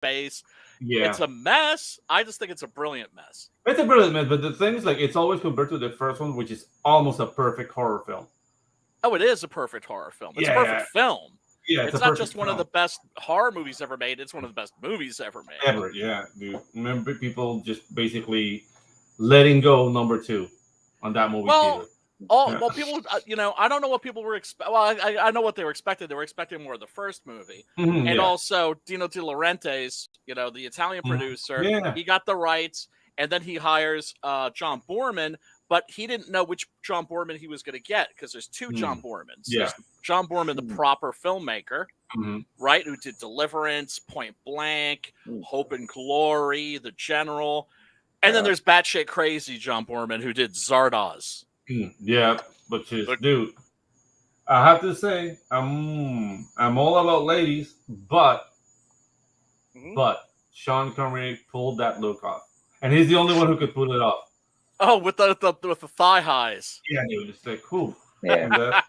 space. Yeah. It's a mess. I just think it's a brilliant mess. It's a brilliant mess, but the thing is, like, it's always compared to the first one, which is almost a perfect horror film. Oh, it is a perfect horror film. It's a Yeah, perfect yeah. film. Yeah, it's It's a not perfect just one of film. the best horror movies ever made. It's one of the best movies ever made. Ever, yeah, dude. Remember people just basically letting go number two on that movie theater. Yeah. Well, people, I don't know what people were expecting. Well, I know what they were expecting. They were expecting more of the first movie, and Yeah. also Dino De Laurentiis, the Italian producer. Yeah. He got the rights, and then he hires John Borman, but he didn't know which John Borman he was going to get because there's two John Bormans. Yeah. There's John Borman, the proper filmmaker, Mhm. right, who did Deliverance, Point Blank, Hope and Glory, The General, and then there's batshit crazy John Borman who did Zardoz. Yeah, but dude, I have to say, I'm all about ladies, but Sean Connery pulled that look off, and he's the only one who could pull it off. Oh, with the thigh highs. Yeah, dude, it's like, whew. Yeah.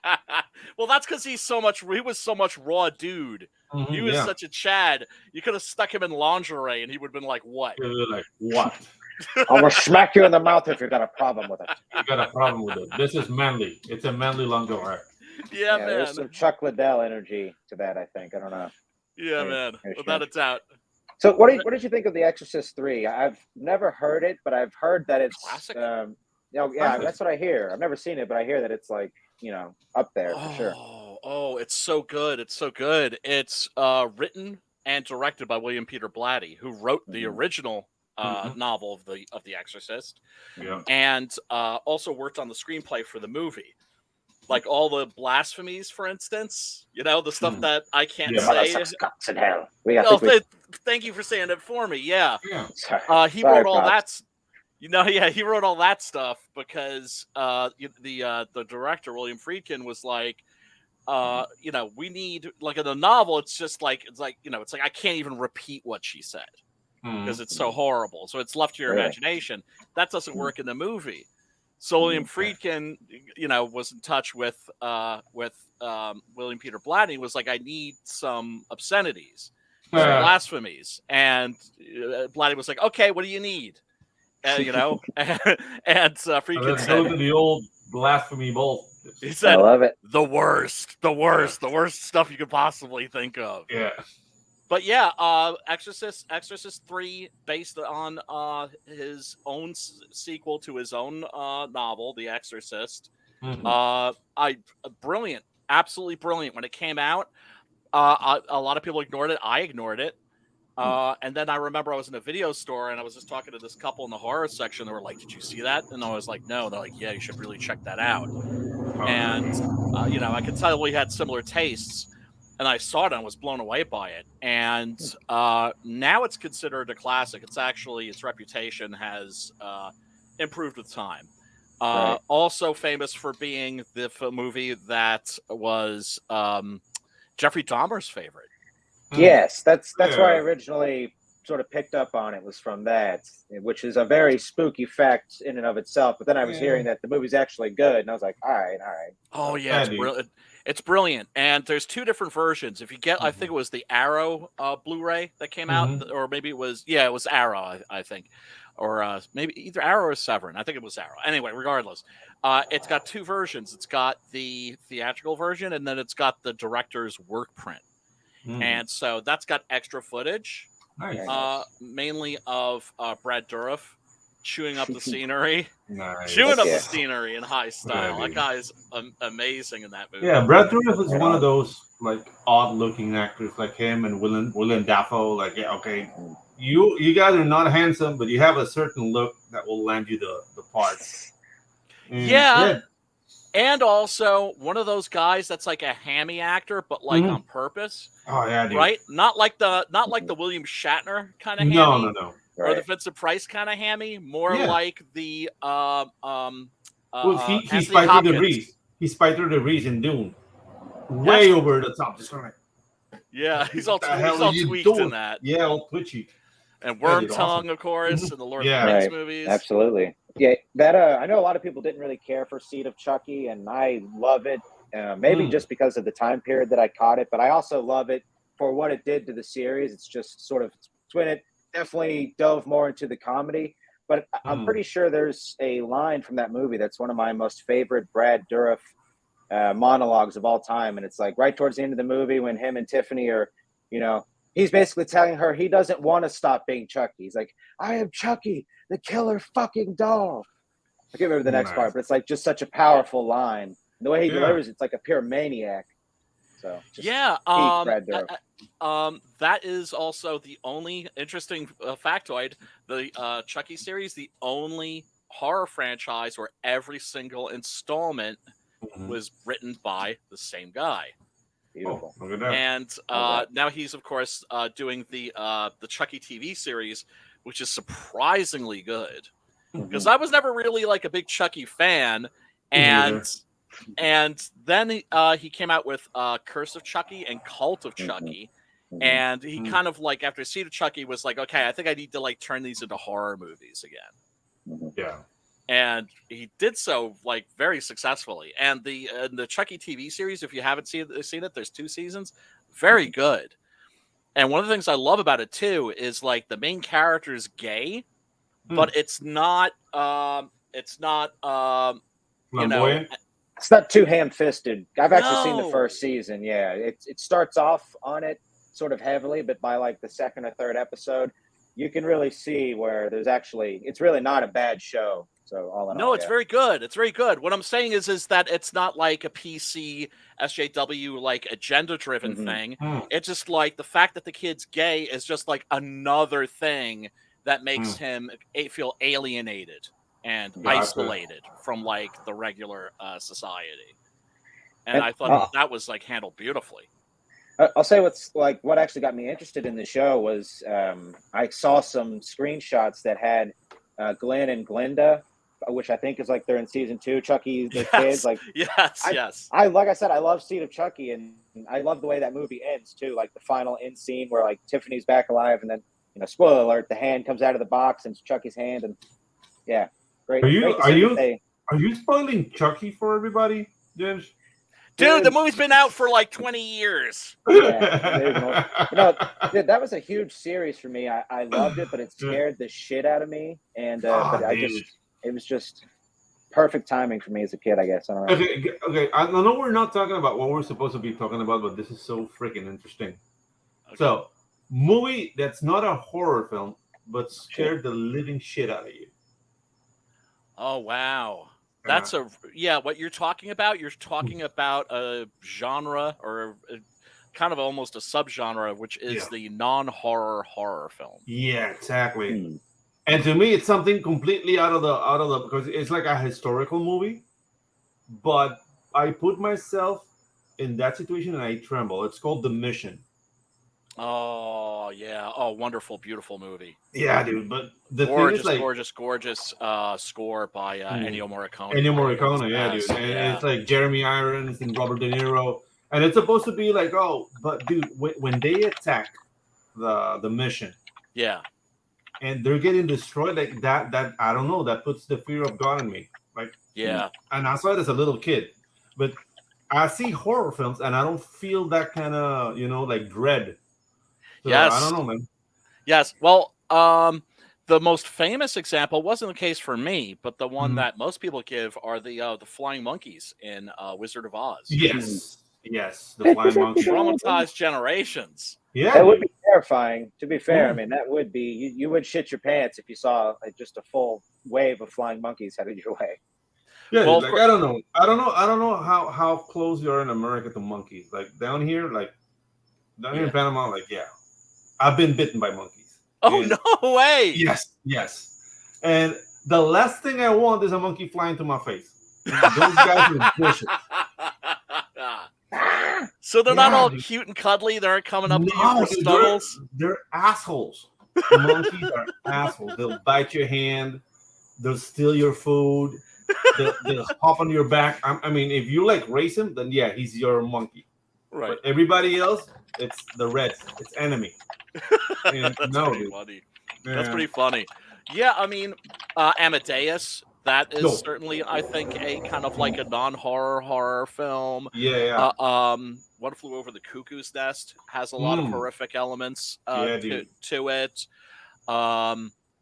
Well, that's because he was so much raw dude. He was such a Chad. You could have stuck him in lingerie, and he would have been like, "What?" Like, what? I'm gonna smack you in the mouth if you got a problem with it. You got a problem with it. This is manly. It's a manly lingerie. Yeah, man. There's some Chuck Liddell energy to that, I think. I don't know. Yeah, man. Without a doubt. So, what did you think of The Exorcist 3? I've never heard it, but I've heard that it's classic. That's what I hear. I've never seen it, but I hear that it's like up there for sure. Oh, it's so good. It's so good. It's written and directed by William Peter Blatty, who wrote the original novel of the Exorcist, and also worked on the screenplay for the movie. Like all the blasphemies, for instance, the stuff that I can't say. Guts in hell. Thank you for saying it for me. Yeah. He Sorry, wrote all that. He wrote all that stuff because the director William Friedkin was like, we need, like, in the novel, it's like I can't even repeat what she said because it's so horrible. So it's left to your imagination. That doesn't work in the movie. So William Friedkin, was in touch with William Peter Blatty. Was like, I need some obscenities, some blasphemies, and Blatty was like, okay, what do you need? And Friedkin said, go to the old blasphemy bowl. He said, I love it. The worst stuff you could possibly think of. Yeah. But yeah, Exorcist 3, based on his own sequel to his own novel, The Exorcist. Brilliant, absolutely brilliant. When it came out, a lot of people ignored it. I ignored it. And then I remember I was in a video store and I was just talking to this couple in the horror section. They were like, "Did you see that?" And I was like, "No." They're like, "Yeah, you should really check that out." And I could tell we had similar tastes. And I saw it and I was blown away by it. And now it's considered a classic. Its reputation has improved with time. Also famous for being the movie that was Jeffrey Dahmer's favorite. Yes, that's why I originally sort of picked up on it, was from that, which is a very spooky fact in and of itself. But then I was hearing that the movie's actually good, and I was like, all right. Oh, yeah, it's brilliant. And there's two different versions. If you get, I think it was the Arrow Blu-ray that came out, or maybe it was Arrow, I think. Or maybe either Arrow or Severin. I think it was Arrow. Anyway, regardless, it's got two versions. It's got the theatrical version, and then it's got the director's work print. And so that's got extra footage, mainly of Brad Dourif chewing up the scenery, the scenery in high style. That guy's amazing in that movie. Yeah, Brad Dourif is one of those like odd-looking actors, like him and Willem Dafoe. Like, you guys are not handsome, but you have a certain look that will land you the parts. And also one of those guys that's like a hammy actor, but like on purpose. Oh yeah, dude. Right? Not like the William Shatner kind of hammy. No. Or the Vincent Price kind of hammy. More like the he spied through the Reese. He spied through the Reese in Dune. Way over the top. Just like, he's all tweaked in that. Yeah, all twitchy. And Worm Tongue, of course, in the Lord of the Rings movies. Absolutely. Yeah, that I know a lot of people didn't really care for Seed of Chucky, and I love it. Maybe just because of the time period that I caught it, but I also love it for what it did to the series. It's just sort of when it definitely dove more into the comedy. But I'm pretty sure there's a line from that movie that's one of my most favorite Brad Dourif monologues of all time. And it's like right towards the end of the movie when him and Tiffany are, he's basically telling her he doesn't want to stop being Chucky. He's like, I am Chucky, the killer fucking doll. I can't remember the next part, but it's like just such a powerful line. And the way he delivers it's like a pure maniac. So Brad Dourif. That is also the only interesting factoid. The Chucky series, the only horror franchise where every single installment was written by the same guy. Beautiful. And now he's of course doing the Chucky TV series, which is surprisingly good. Because I was never really like a big Chucky fan, and then he came out with Curse of Chucky and Cult of Chucky, and he kind of like after Seed of Chucky was like, okay, I think I need to like turn these into horror movies again. Yeah, and he did so like very successfully. And the Chucky TV series, if you haven't seen it, there's 2 seasons, very good. And one of the things I love about it too is like the main character is gay. But it's not it's not too ham-fisted. I've actually seen the first season. Yeah, it starts off on it sort of heavily, but by like the second or third episode, you can really see where it's really not a bad show. So all in all, it's very good. It's very good. What I'm saying is that it's not like a PC SJW like agenda-driven thing. It's just like the fact that the kid's gay is just like another thing that makes him feel alienated and isolated from like the regular society. And I thought that was like handled beautifully. I'll say what actually got me interested in the show was I saw some screenshots that had Glenn and Glenda, which I think is like they're in season 2. Chucky, the kids, like yes. I like I said, I love Seed of Chucky, and I love the way that movie ends too. Like the final end scene where like Tiffany's back alive, and then spoiler alert, the hand comes out of the box and it's Chucky's hand, and great. Are you spoiling Chucky for everybody, Ginge? Dude, the movie's been out for like 20 years. Yeah, dude, that was a huge series for me. I loved it, but it scared the shit out of me, and it was just perfect timing for me as a kid, I guess. I don't know. Okay. I know we're not talking about what we're supposed to be talking about, but this is so freaking interesting. Okay. So, movie that's not a horror film, but scared the living shit out of you. Oh, wow. That's what you're talking about. You're talking about a genre or kind of almost a subgenre, which is the non-horror horror film. Yeah, exactly. And to me, it's something completely out of the because it's like a historical movie, but I put myself in that situation and I tremble. It's called The Mission. Oh yeah! Oh, wonderful, beautiful movie. Yeah, dude. But the gorgeous, thing is, like, gorgeous score by Ennio Morricone. Ennio Morricone, yeah, dude. And it's like Jeremy Irons and Robert De Niro, and it's supposed to be like, but dude, when they attack the mission, and they're getting destroyed like that I don't know, that puts the fear of God in me, like, and I saw it as a little kid, but I see horror films and I don't feel that kind of like dread. So, I don't know, man. Yes. Well, the most famous example wasn't the case for me, but the one that most people give are the flying monkeys in Wizard of Oz. Yes, the flying monkeys traumatized generations. Yeah, that would be terrifying. To be fair, I mean that would be you would shit your pants if you saw like, just a full wave of flying monkeys headed your way. Yeah, well, like I don't know how close you are in America to monkeys. Like down here in Panama, like I've been bitten by monkeys. Oh, no way! Yes. And the last thing I want is a monkey flying to my face. Those guys are vicious. So they're not all cute and cuddly. They're coming up to you for snuggles. They're assholes. Monkeys are assholes. They'll bite your hand. They'll steal your food. They'll hop on your back. I mean, if you like race him, then he's your monkey. Right. But everybody else, it's the Reds. It's enemy. That's pretty funny. That's pretty funny. Yeah, I mean, Amadeus That is No. certainly, I think, a kind of like a non-horror film. Yeah. What Flew Over the Cuckoo's Nest has a lot of horrific elements Yeah, to it.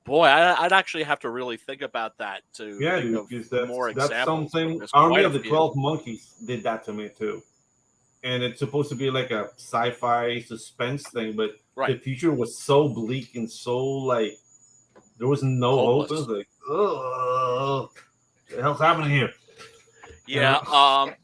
Boy, I'd actually have to really think about that to Yeah, think dude. of 'Cause more that's examples. something. There's Army quite a of the few. 12 Monkeys did that to me too, and it's supposed to be like a sci-fi suspense thing, but the Right. future was so bleak and so like there was no hope. It Hopeless. was like, oh, what the hell's happening here? Yeah,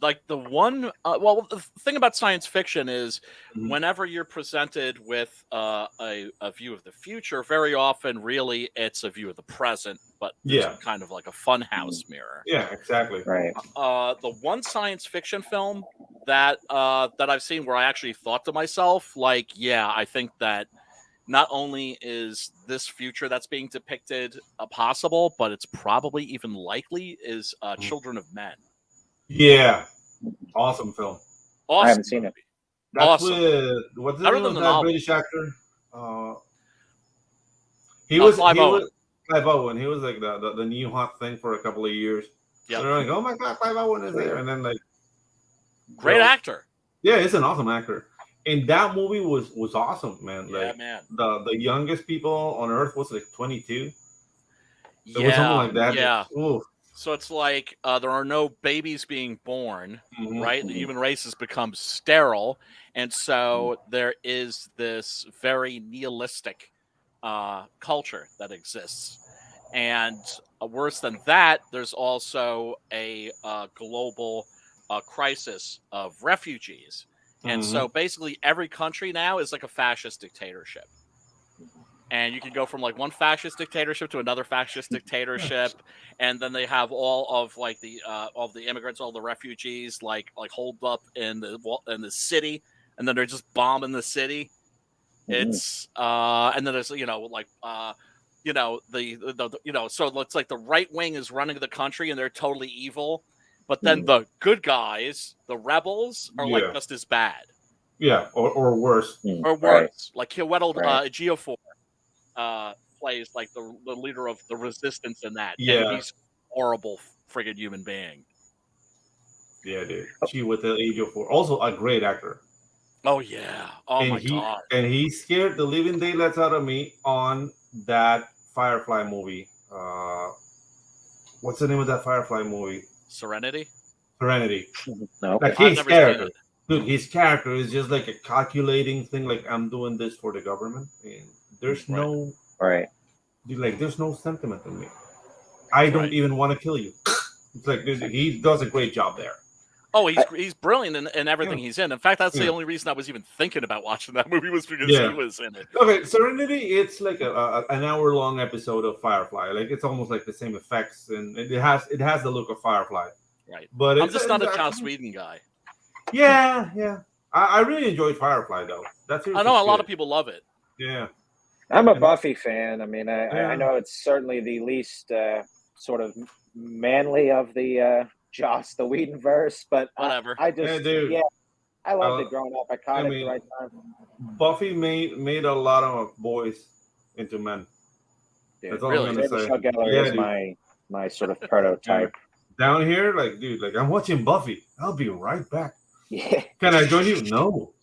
like the one. Well, the thing about science fiction is, Mhm. whenever you're presented with a view of the future, very often, really, it's a view of the present, but there's Yeah. kind of like a funhouse mirror. Yeah, exactly. Right. The one science fiction film that I've seen where I actually thought to myself, like, yeah, I think that not only is this future that's being depicted possible, but it's probably even likely, is Children of Men. Yeah, awesome film. Awesome I haven't seen it. movie. That's Awesome. with what's the Better name than of the that novel. British actor? He was Clive Owen. Clive Owen. He was like the new hot thing for a couple of years. Yep. They're like, oh my god, Clive Owen is there, and then like, Great actor. yeah, he's an awesome actor. And that movie was awesome, man. Yeah, Like man. the youngest people on Earth was like 22. It Yeah, was something like that. yeah. Ooh. So it's like there are no babies being born, Mhm. right? The human race has become sterile, and so there is this very nihilistic culture that exists. And worse than that, there's also a global crisis of refugees. And so basically every country now is like a fascist dictatorship. And you can go from like one fascist dictatorship to another fascist dictatorship, and then they have all of like the immigrants, all the refugees, like holed up in the city, and then they're just bombing the city. It's and then there's the so it's like the right wing is running the country and they're totally evil, but then the good guys, the rebels, are like just as bad. Yeah, or worse. Or worse. Right. Like Chiwetel Right. Ejiofor plays like the leader of the resistance in that. Yeah. And he's a horrible friggin' human being. Yeah, dude. She with the age of 4. Also a great actor. Oh yeah. Oh and my god. And he scared the living daylights out of me on that Firefly movie. What's the name of that Firefly movie? Serenity? Serenity. No. Like I've his never character. seen it. Dude, his character is just like a calculating thing, like I'm doing this for the government. And there's Right. no Right. dude, like there's no sentiment in me. I don't Right. even want to kill you. It's like dude, he does a great job there. Oh, he's brilliant in everything he's in. In fact, that's the Yeah. only reason I was even thinking about watching that movie was because Yeah. he was in it. Okay, Serenity, it's like an hour-long episode of Firefly. Like it's almost like the same effects, and it has the look of Firefly. Right. But I'm it's just not a Joss actually- Whedon guy. Yeah. I really enjoyed Firefly though. That's I know a lot of people love it. Yeah. I'm a Buffy fan. I mean, Yeah. I know it's certainly the least sort of manly of the Joss the Whedon verse, but Whatever. I just Yeah, dude. I loved it growing up. I caught it at the right time. Buffy made a lot of boys into men. Dude, That's all really? I'm gonna Sarah say. Michelle Gellar Yeah, is dude. my sort of prototype. Down here, like, dude, like I'm watching Buffy. I'll be right back. Yeah. Can I join you? No.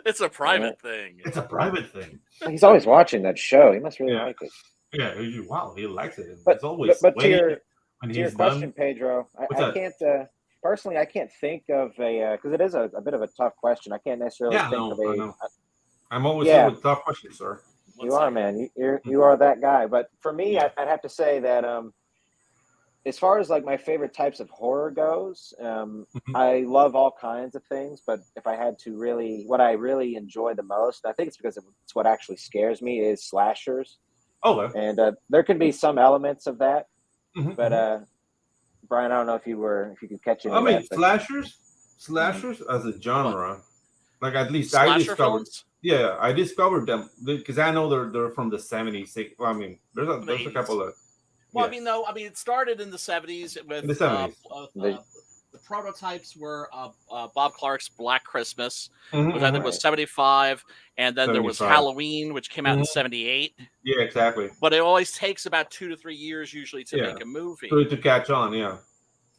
It's a private thing. It's a private thing. He's always watching that show. He must really Yeah. like it. Yeah, wow, he likes it. But- It's always but to waiting your- when To your he's question, done. Pedro, What's I that? can't personally. I can't think of a because it is a bit of a tough question. I can't necessarily Yeah, think no, of I a. know. I'm always Yeah. here with tough questions, sir. You are, man. You are that guy. But for me, I'd have to say that as far as like my favorite types of horror goes, I love all kinds of things. But if I had to what I really enjoy the most, I think it's because it's what actually scares me is slashers. Oh, And there can be some elements of that, mhm, but mhm. Brian, I don't know if you could catch any I of mean, that. But slashers as a genre, like at least I Slasher discovered. films? Yeah, I discovered them because I know they're from the 70s. Well, I mean, there's a couple of. Well, yeah. I mean, it started in the 70s with In the 70s. the prototypes were Bob Clark's Black Christmas, Mhm, which I think mhm. was 75, and then there was 75. Halloween, which came out in Mhm. 78. Yeah, exactly. But it always takes about 2 to 3 years usually to Yeah. make a movie. To catch on, yeah.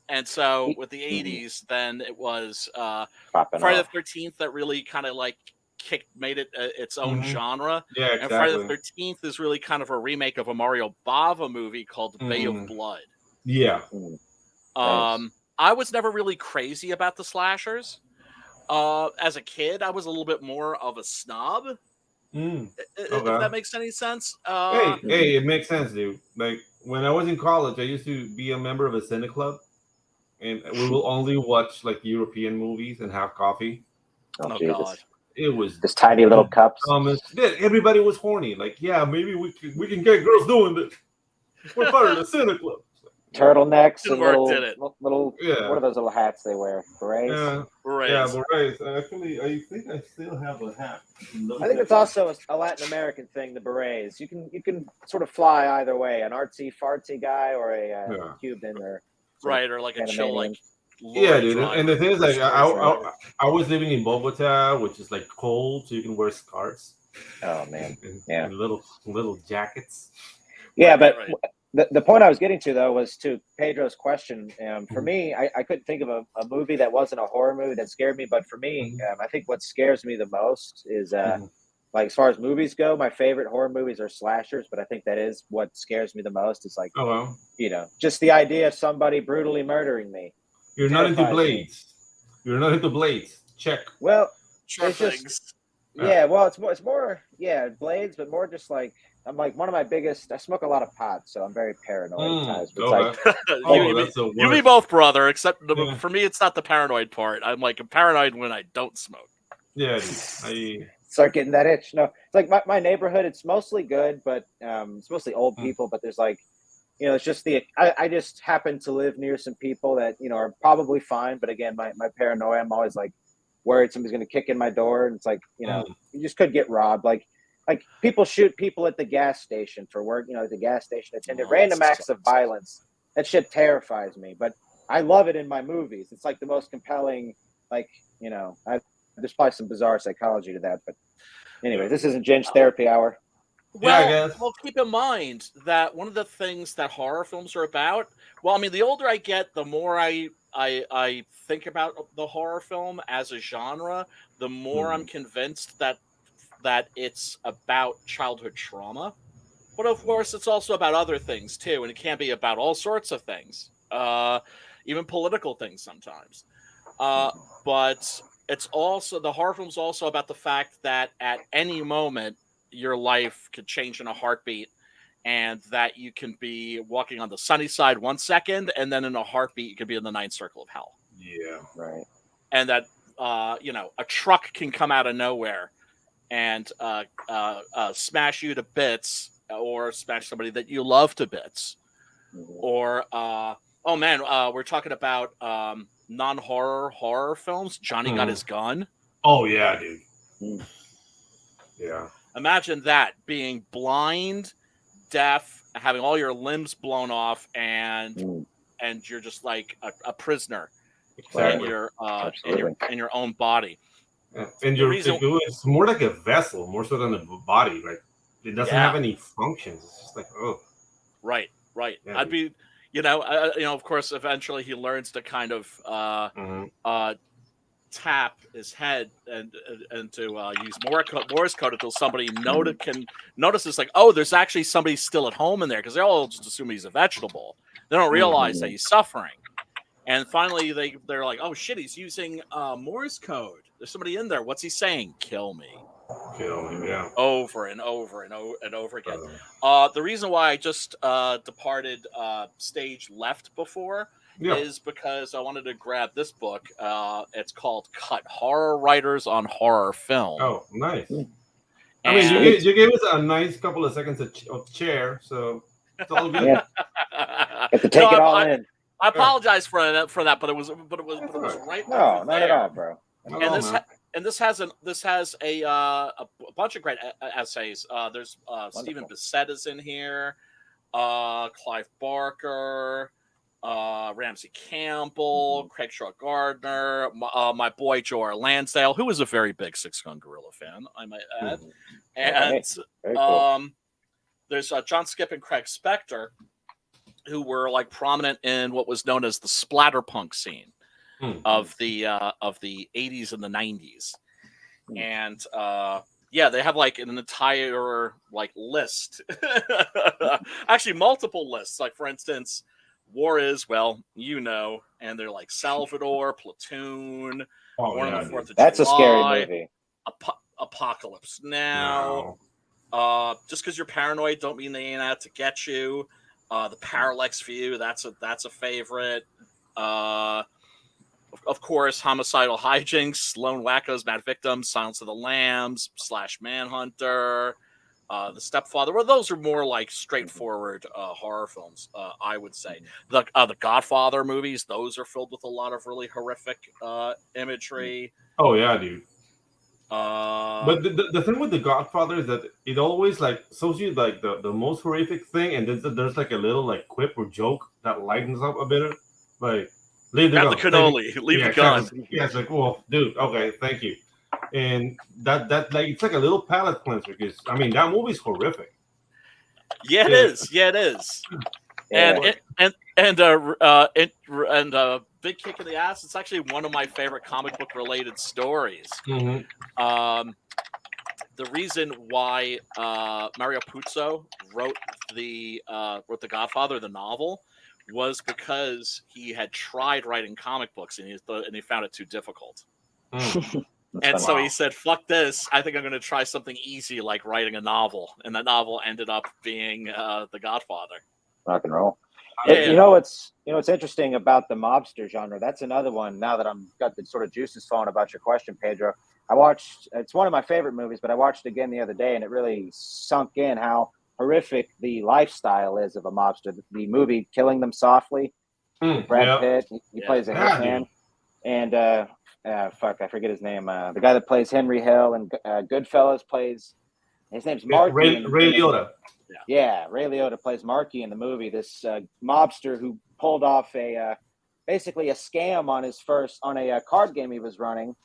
And so with the 80s, then it was Popping Friday the off. 13th that really kind of like made it its own Mhm. genre. Yeah, And Friday the exactly. 13th is really kind of a remake of a Mario Bava movie called The Bay of Mhm. Blood. Yeah. Nice. I was never really crazy about the slashers. As a kid, I was a little bit more of a snob, if Okay. that makes any sense. Hey, it makes sense, dude. Like when I was in college, I used to be a member of a cine club, and we will only watch like European movies and have coffee. Oh, Oh Jesus. God. It was Just tiny little cups. Yeah, everybody was horny. Like, yeah, maybe we can get girls doing this. We're part of the cine club. Turtlenecks Didn't and work, little, did it? little. Yeah. What are those little hats they wear? Berets. Yeah, Berets. berets. Actually, I think I still have a hat. I think it's also a Latin American thing. The berets. You can sort of fly either way. An artsy fartsy guy or a Cuban or Right, or like a chill Panamanian. like Yeah, lorry dude. driver. And the thing is, like, Right. I was living in Bogota, which is like cold, so you can wear scarves. Oh man. And, Yeah. and little jackets. Yeah, Right, but right. the point I was getting to though was to Pedro's question. For Mhm. me, I couldn't think of a movie that wasn't a horror movie that scared me. But for me, I think what scares me the most is like as far as movies go, my favorite horror movies are slashers. But I think that is what scares me the most. Is like Oh well. just the idea of somebody brutally murdering me. You're not into Terrifies me. blades. You're not into blades. Check. Well, Sure it's just things. yeah. Well, it's more blades, but more just like I'm like one of my biggest. I smoke a lot of pot, so I'm very paranoid at times. But it's like Oh, that's the you me worst. both, brother. Except Yeah. for me, it's not the paranoid part. I'm like paranoid when I don't smoke. Yeah, dude. Start getting that itch. No, it's like my neighborhood. It's mostly good, but it's mostly old people. But there's like, it's just I just happen to live near some people that are probably fine. But again, my paranoia. I'm always like worried somebody's going to kick in my door, and it's like you just could get robbed. Like people shoot people at the gas station for work. The gas station attendant. Random acts of violence. That shit terrifies me. But I love it in my movies. It's like the most compelling. Like there's probably some bizarre psychology to that, but anyway, this isn't Ginge therapy hour. Well, I guess. well, keep in mind that one of the things that horror films are about. Well, I mean, the older I get, the more I think about the horror film as a genre, the more I'm convinced that it's about childhood trauma. But of course, it's also about other things too, and it can be about all sorts of things, even political things sometimes. But it's also the horror film's also about the fact that at any moment your life could change in a heartbeat, and that you can be walking on the sunny side 1 second, and then in a heartbeat you could be in the ninth circle of hell. Yeah. Right. And that a truck can come out of nowhere and smash you to bits, or smash somebody that you love to bits, or oh man, we're talking about non-horror films. Johnny Got His Gun. Oh yeah, dude. Yeah. Imagine that, being blind, deaf, having all your limbs blown off, and you're just like a prisoner Exactly. in your own body. And it's more like a vessel, more so than a body. Like it doesn't have any functions. It's just like Right. Yeah, I'd be, of course, eventually he learns to kind of tap his head and to use Morse code until somebody notices, like, oh, there's actually somebody still at home in there, because they all just assume he's a vegetable. They don't realize that he's suffering. And finally, they're like, oh shit, he's using Morse code. There's somebody in there. What's he saying? Kill me. Yeah. Over and over and over again. The reason why I just departed stage left before is because I wanted to grab this book. It's called Cut: Horror Writers on Horror Film. Oh, nice. I mean, you gave us a nice couple of seconds of chair, so it's all good. Have to take it all in. I apologize for that, but it was right. No, not at all, bro. And this has a bunch of great essays. There's Stephen Bissett is in here, Clive Barker, Ramsey Campbell, Craigshaw Gardner, my boy Joe Lansdale, who is a very big Six Gun Gorilla fan, I might add. And Very cool. There's John Skipp and Craig Spector, who were like prominent in what was known as the splatterpunk scene of the 80s and the 90s. And they have like an entire like list, actually multiple lists. Like for instance, War Is, well, you know, and they're like Salvador, Platoon, Born on the 4th of July. That's a scary movie. Apocalypse Now. Just because you're paranoid don't mean they ain't out to get you. The Parallax View, that's a favorite. Of course, Homicidal Hijinks, Lone Wackos, Mad Victims, Silence of the Lambs, / Manhunter, The Stepfather. Well, those are more like straightforward horror films, I would say. The Godfather movies, those are filled with a lot of really horrific imagery. Oh yeah, dude. But the thing with the Godfather is that it always like shows you like the most horrific thing, and then there's like a little like quip or joke that lightens up a bit. Like leave the gun. The cannoli, leave the gun. Yeah, it's like, well, dude, okay, thank you. And that like it's like a little palate cleanser because I mean that movie's horrific. Yeah, it is. Yeah, it is. And big kick in the ass. It's actually one of my favorite comic book related stories. Mm-hmm. The reason why Mario Puzo wrote the Godfather, the novel, was because he had tried writing comic books and he found it too difficult. And so he said, "Fuck this! I think I'm going to try something easy like writing a novel." And that novel ended up being The Godfather. Rock and roll. Yeah. You know what's interesting about the mobster genre? That's another one. Now that I'm got the sort of juices flowing about your question, Pedro, I watched. It's one of my favorite movies, but I watched it again the other day, and it really sunk in how horrific the lifestyle is of a mobster. The movie "Killing Them Softly," Brad Pitt, he plays a hitman, and I forget his name. The guy that plays Henry Hill and Goodfellas plays. His name's Marky. Ray Liotta. Yeah, Ray Liotta plays Marky in the movie. This mobster who pulled off basically a scam on a card game he was running,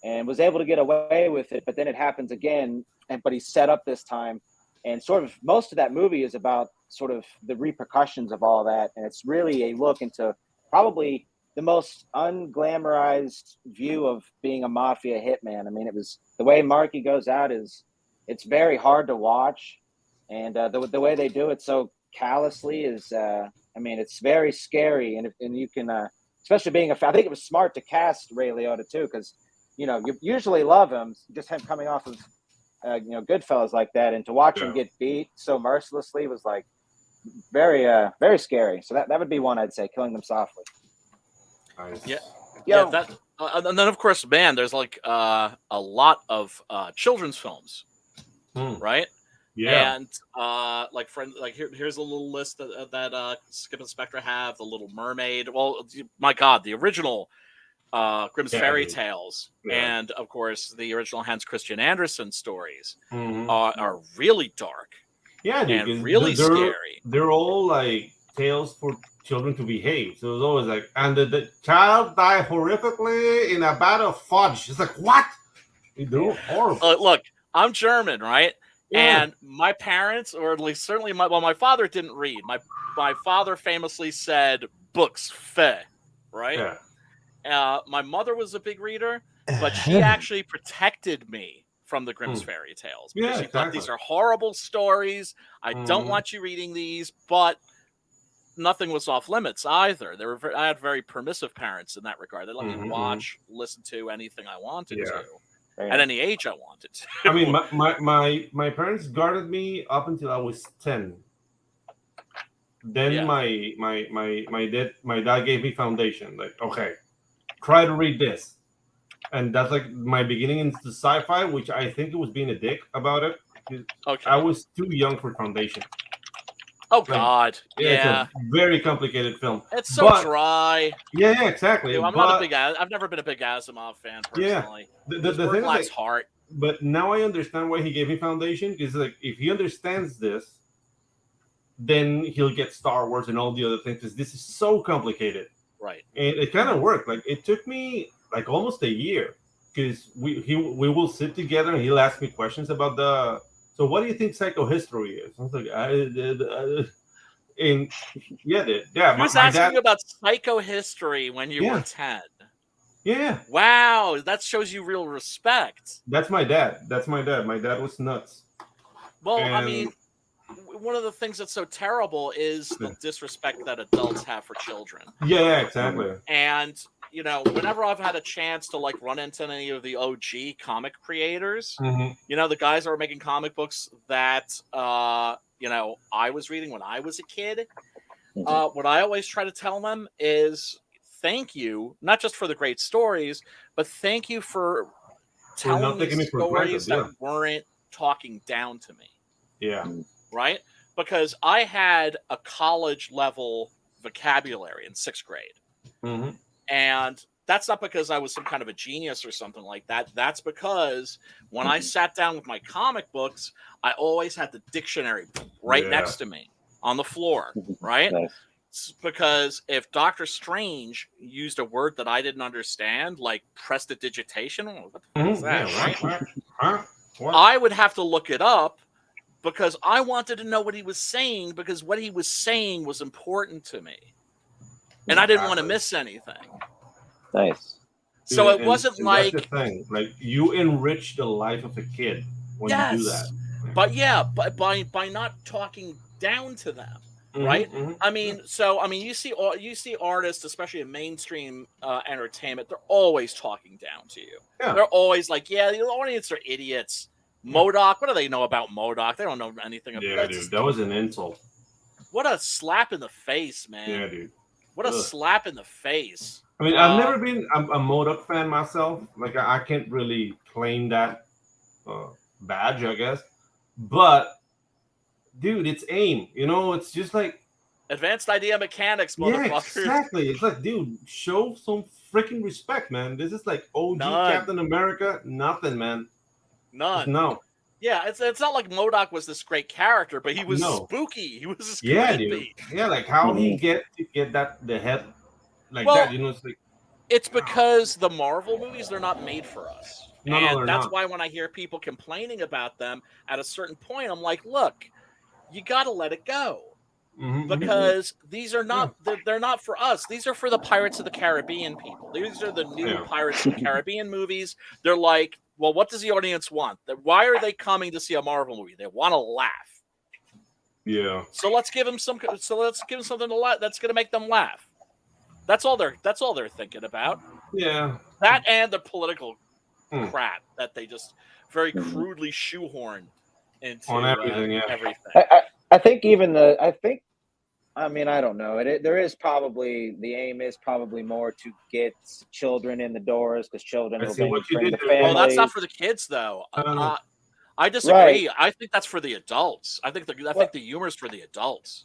and was able to get away with it. But then it happens again, but he's set up this time. And sort of most of that movie is about sort of the repercussions of all that, and it's really a look into probably the most unglamorized view of being a mafia hitman. I mean, it was the way Marky goes out it's very hard to watch. And the way they do it so callously is, it's very scary. And you can, especially being I think it was smart to cast Ray Liotta too, because, you usually love him, just him coming off of, Goodfellas like that. And to watch him get beat so mercilessly was like very, very scary. So that would be one I'd say, Killing Them Softly. Nice. Yeah. And then of course, man, there's like a lot of children's films, right? Yeah, and here's a little list that Skip and Spectre have. The Little Mermaid. Well, my God, the original Grimm's Fairy Tales, and of course the original Hans Christian Andersen stories are really dark. Yeah, dude, and really scary. They're all like tales for children to behave. So it's always like, and the child died horrifically in a vat of fudge. It's like, what? They're horrible. Look, I'm German, right? Yeah. And my parents, or at least certainly my father didn't read. My father famously said books fe, right? Yeah. My mother was a big reader, but she actually protected me from the Grimm's Fairy Tales because she thought these are horrible stories. I don't want you reading these, but nothing was off limits either. I had very permissive parents in that regard. They let me watch, listen to anything I wanted to. At any age I wanted to. I mean, my parents guarded me up until I was 10. Then my dad gave me foundation. Like, okay, try to read this, and that's like my beginning into sci-fi, which I think it was being a dick about it. Okay, I was too young for foundation. Oh God! It's a very complicated film. It's so dry. Yeah, exactly. Dude, I've never been a big Asimov fan personally. Yeah, the thing is, like, heart. But now I understand why he gave me foundation. Because like, if he understands this, then he'll get Star Wars and all the other things. Because this is so complicated, Right. and it kind of worked. Like it took me like almost a year because we will sit together and he'll ask me questions about the. So what do you think psychohistory is? I was like, and yeah, He was my asking dad, you about psychohistory when you were Yeah. 10. yeah, Wow, that shows you real respect. that's my dad. That's my dad. My dad was nuts. Well, I And- mean, one of the things that's so terrible is the disrespect that adults have for children. Yeah, exactly. And, you know, whenever I've had a chance to like run into any of the OG comic creators, you know, the guys that are making comic books that, you know, I was reading when I was a kid, what I always try to tell them is thank you, not just for the great stories, but thank you for telling not taking me me for stories granted, that weren't talking down to me. Yeah. Right? Because I had a college level vocabulary in 6th grade. And that's not because I was some kind of a genius or something like that. That's because when I sat down with my comic books, I always had the dictionary right next to me on the floor, right? Nice. Because if Doctor Strange used a word that I didn't understand, like prestidigitation, what the fuck is that, right? I would have to look it up because I wanted to know what he was saying, because what he was saying was important to me. And I didn't want to miss anything. Nice. So it wasn't and like... That's the thing. Like, you enrich the life of a kid when you do that. But yeah, but by not talking down to them, right? I mean, you see artists, especially in mainstream entertainment, they're always talking down to you. Yeah. They're always like, yeah, the audience are idiots. MODOK, what do they know about MODOK? They don't know anything about Yeah, dude, that was an insult. What a slap in the face, man. Yeah, dude. What a slap in the face. I mean, I've never been a MODOK fan myself. Like, I can't really claim that badge, I guess. But, dude, it's AIM. You know, it's just like... Advanced Idea Mechanics, motherfuckers. Yeah, exactly. It's like, dude, show some freaking respect, man. This is like OG Captain America. Nothing, man. None. No. Yeah, it's not like MODOK was this great character, but he was spooky. He was creepy. Yeah, dude. Yeah, like how he get the head like that, you know, it's like... It's because the Marvel movies, they're not made for us. No, that's not. why when I hear people complaining about them, at a certain point, I'm like, look, you got to let it go. Because these are not, they're not for us. These are for the Pirates of the Caribbean people. These are the new Pirates of the Caribbean movies. They're like, well, what does the audience want? Why are they coming to see a Marvel movie? They want to laugh. Yeah. So let's give them something to laugh. That's going to make them laugh. That's all they're thinking about. Yeah. That and the political crap that they just very crudely shoehorn into on everything. Everything. I think I mean, I don't know. There is probably, the aim is probably more to get children in the doors, because children will then bring the family. Well, that's not for the kids, though. I disagree. Right. I think that's for the adults. I think the humor is for the adults.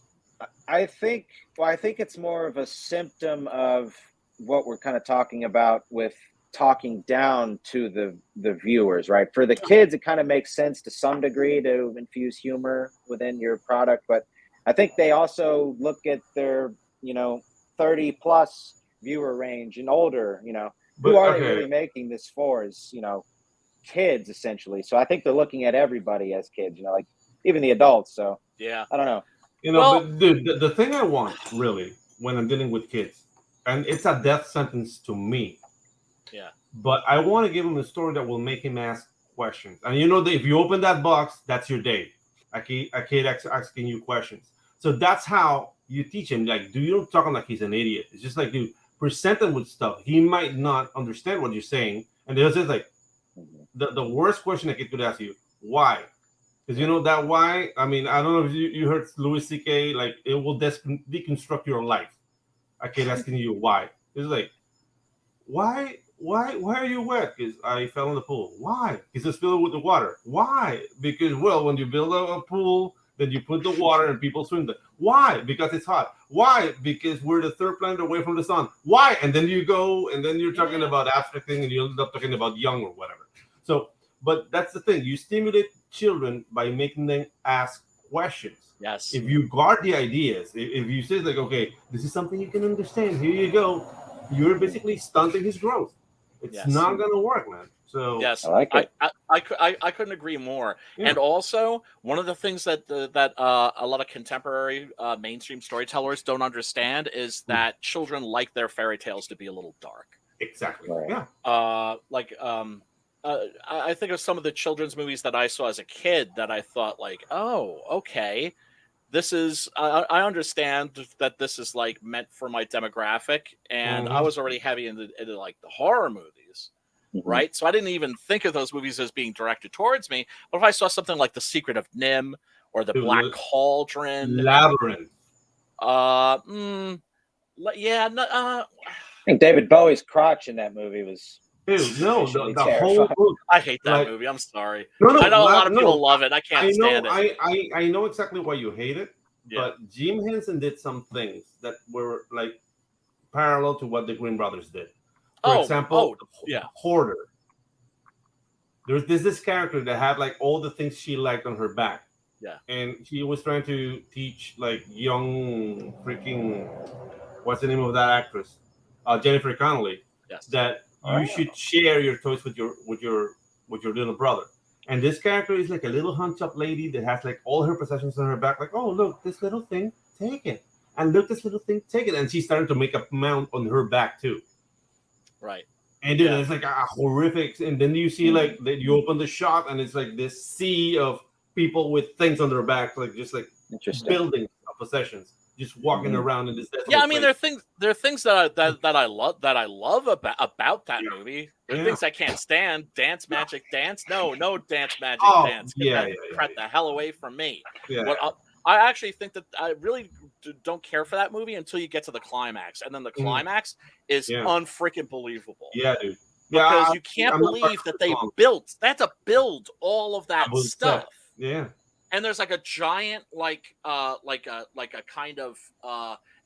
I think it's more of a symptom of what we're kind of talking about with talking down to the viewers, right? For the kids, it kind of makes sense to some degree to infuse humor within your product, but I think they also look at their, 30 plus viewer range and older, who are they really making this for is, kids essentially. So I think they're looking at everybody as kids, like even the adults. So yeah, I don't know. But the thing I want really when I'm dealing with kids, and it's a death sentence to me. Yeah. But I want to give him a story that will make him ask questions. And if you open that box, that's your day. A kid asking you questions. So that's how you teach him. Like, you don't talk him like he's an idiot. It's just like, dude, present him with stuff. He might not understand what you're saying. And they'll just like, the worst question a kid could ask you, why? Because that why, I mean, I don't know if you heard Louis C.K., like, it will deconstruct your life. A kid asking you why. It's like, why are you wet? Because I fell in the pool. Why? Because it's filled with the water. Why? Because, when you build a pool, then you put the water and people swim there. Why? Because it's hot. Why? Because we're the third planet away from the sun. Why? And then you go, and then you're talking about abstract thing, and you end up talking about young or whatever. So, but that's the thing. You stimulate children by making them ask questions. Yes. If you guard the ideas, if you say like, okay, this is something you can understand, here you go, you're basically stunting his growth. It's not gonna work, man. So yes, I like it. I couldn't agree more. Yeah. And also, one of the things that a lot of contemporary mainstream storytellers don't understand is that children like their fairy tales to be a little dark. exactly. Right. Yeah. I think of some of the children's movies that I saw as a kid that I thought like, oh, okay, this is I understand that this is like meant for my demographic, and I was already heavy into like the horror movies, right? So I didn't even think of those movies as being directed towards me. But if I saw something like The Secret of Nim or The Black Cauldron, Labyrinth. Yeah, no, I think David Bowie's crotch in that movie was. Dude, no, Visually the whole book. I hate that like, movie. I'm sorry. No, I know a lot of people love it. I can't stand it. I know exactly why you hate it, Yeah. but Jim Henson did some things that were like parallel to what the Green Brothers did. For example, Hoarder. There's this character that had like all the things she liked on her back. Yeah. And she was trying to teach like young freaking, what's the name of that actress? Jennifer Connelly. Yes. That you should share your toys with your little brother. And this character is like a little hunched up lady that has like all her possessions on her back. Like, oh look, this little thing, take it. And look, this little thing, take it. And she's starting to make a mount on her back too. Right. And dude, it's like a horrific. And then you see like that you open the shot and it's like this sea of people with things on their back, like just like buildings of possessions, just walking around in this. Yeah, I mean, there are things that I love about that movie. There are things I can't stand. Dance Magic Dance. No Dance Magic Dance. Get the hell away from me. Yeah. I actually think that I really don't care for that movie until you get to the climax, and then the climax is unfreaking believable. Yeah, dude. Because you can't believe that they had to build all of that stuff. Yeah. And there's like a giant, like a kind of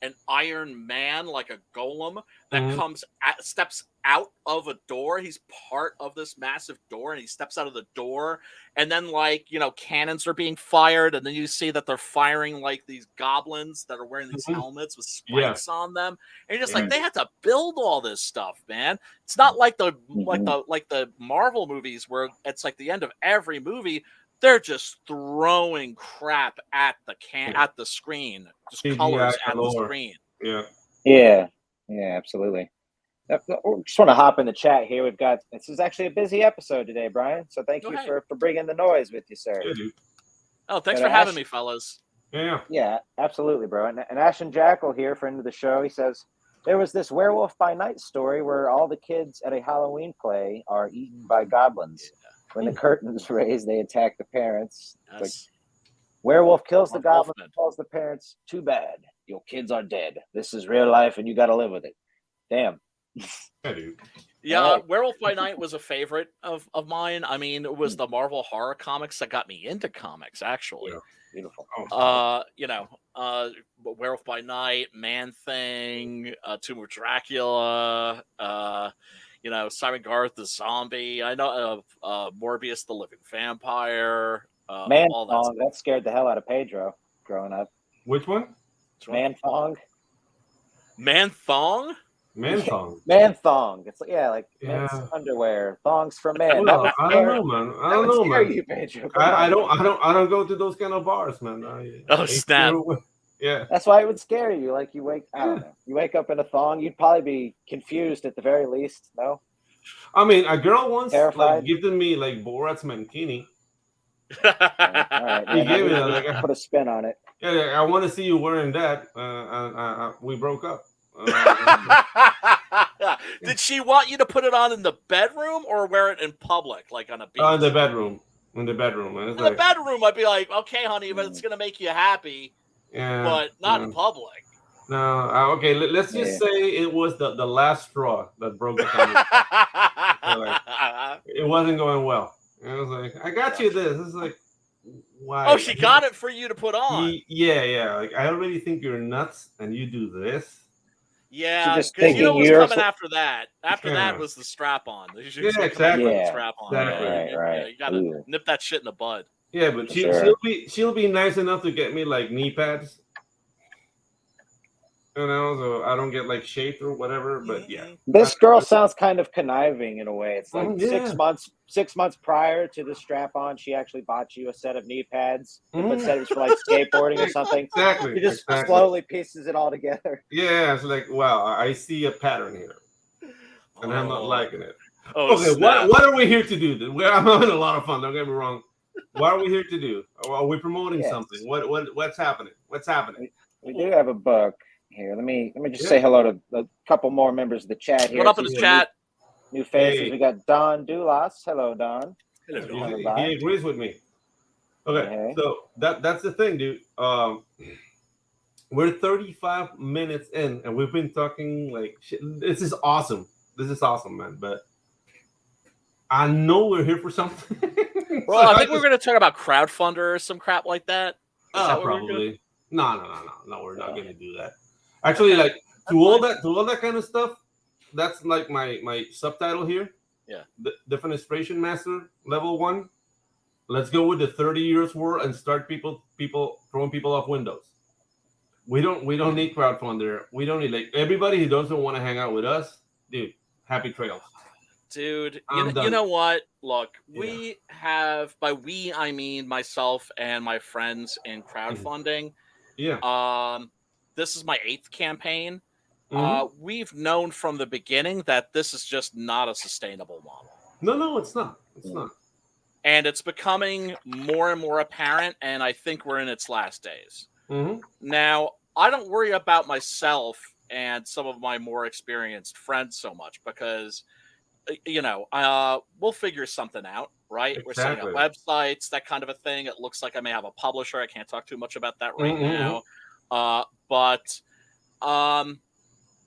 an Iron Man, like a golem that steps out of a door. He's part of this massive door, and he steps out of the door. And then, like, cannons are being fired, and then you see that they're firing like these goblins that are wearing these helmets with spikes on them. And you're just like, they had to build all this stuff, man. It's not like the Marvel movies where it's like the end of every movie. They're just throwing crap at the screen, just colors at the screen. Yeah, absolutely. Just want to hop in the chat here. This is actually a busy episode today, Brian. So thank you for bringing the noise with you, sir. Yeah, dude. Oh, thanks for having me, fellas. Yeah, absolutely, bro. And Ashton Jackal here, friend of the show, he says there was this Werewolf by Night story where all the kids at a Halloween play are eaten by goblins. When the curtain's raised, they attack the parents. Yes. Like, werewolf kills the goblin, calls the parents, too bad. Your kids are dead. This is real life, and you got to live with it. Damn. Yeah, dude. Yeah, Werewolf by Night was a favorite of mine. I mean, it was the Marvel horror comics that got me into comics, actually. Yeah. Beautiful. Werewolf by Night, Man-Thing, Tomb of Dracula, Simon Garth the Zombie. I know Morbius the Living Vampire. Man-Thong, that scared the hell out of Pedro growing up. Which one? Man-Thong. Man-Thong? Man-Thong. Man-Thong. It's men's underwear. Thongs for men. Well, I don't know, man. I don't know, man. You, Pedro. I don't go to those kind of bars, man. Snap. Yeah. That's why it would scare you. Like you wake up in a thong, you'd probably be confused at the very least. No. I mean, a girl once gifted me like Borat's mankini. All right. He gave me that. Put a spin on it. Yeah, I want to see you wearing that. We broke up. Did she want you to put it on in the bedroom or wear it in public, like on a beach? In the bedroom. In the bedroom. In the bedroom, I'd be like, okay, honey, but it's gonna make you happy. Yeah, but not in public. No, okay. Let's just say it was the last straw that broke the family. It wasn't going well. I was like, I got you this. It's like, why? Oh, she got it for you to put on. Yeah. Like, I already think you're nuts, and you do this. Yeah, because what's coming after that. After that was the strap on. Exactly. The strap on. Right. You got to nip that shit in the bud. Yeah, but Sure. she'll be nice enough to get me like knee pads, so I don't get like shaped or whatever. But yeah, This girl sounds kind of conniving in a way. It's like yeah, 6 months prior to the strap on, she actually bought you a set of knee pads, but mhm. said it was for like skateboarding or something. Exactly, She just exactly. slowly pieces it all together. Yeah, it's like wow, I see a pattern here, and I'm not Oh, liking it. oh Okay, snap! what are we here to do? I'm having a lot of fun. Don't get me wrong. What are we here to do? Are we promoting something? Yes, What's happening? What's happening? we do have a book here. Let me just Yeah. say hello to a couple more members of the chat What here. up in See the some chat? new faces. Hey, We got Don Dulas. Hello, Don. Hello, Thanks for Dawn. coming he by. agrees with me. Hey, Okay, hey. so that's the thing, dude. We're 35 minutes in, and we've been talking like shit. This is awesome. This is awesome, man. But I know we're here for something. Well, So I I think we're just going to talk about crowdfunder or some crap like that. Is that what we're going to? probably no. We're not Yeah. gonna do that. Actually, Okay, like that's fine. to all that kind of stuff. That's like my subtitle here. Yeah. The Defenestration Master level 1. Let's go with the 30 years war and start people throwing people off windows. We don't need crowdfunder. We don't need like everybody who doesn't want to hang out with us, dude. Happy trails. Dude, I'm you done. know what? Look, Yeah. we have, by we I mean myself and my friends in crowdfunding. Yeah. This is my 8th campaign. Mhm. We've known from the beginning that this is just not a sustainable model. No, it's not. It's Mm. not. And it's becoming more and more apparent, and I think we're in its last days. Mhm. Now, I don't worry about myself and some of my more experienced friends so much because, we'll figure something out, right? We're setting up Exactly. websites, that kind of a thing. It looks like I may have a publisher. I can't talk too much about that right Mhm. now. But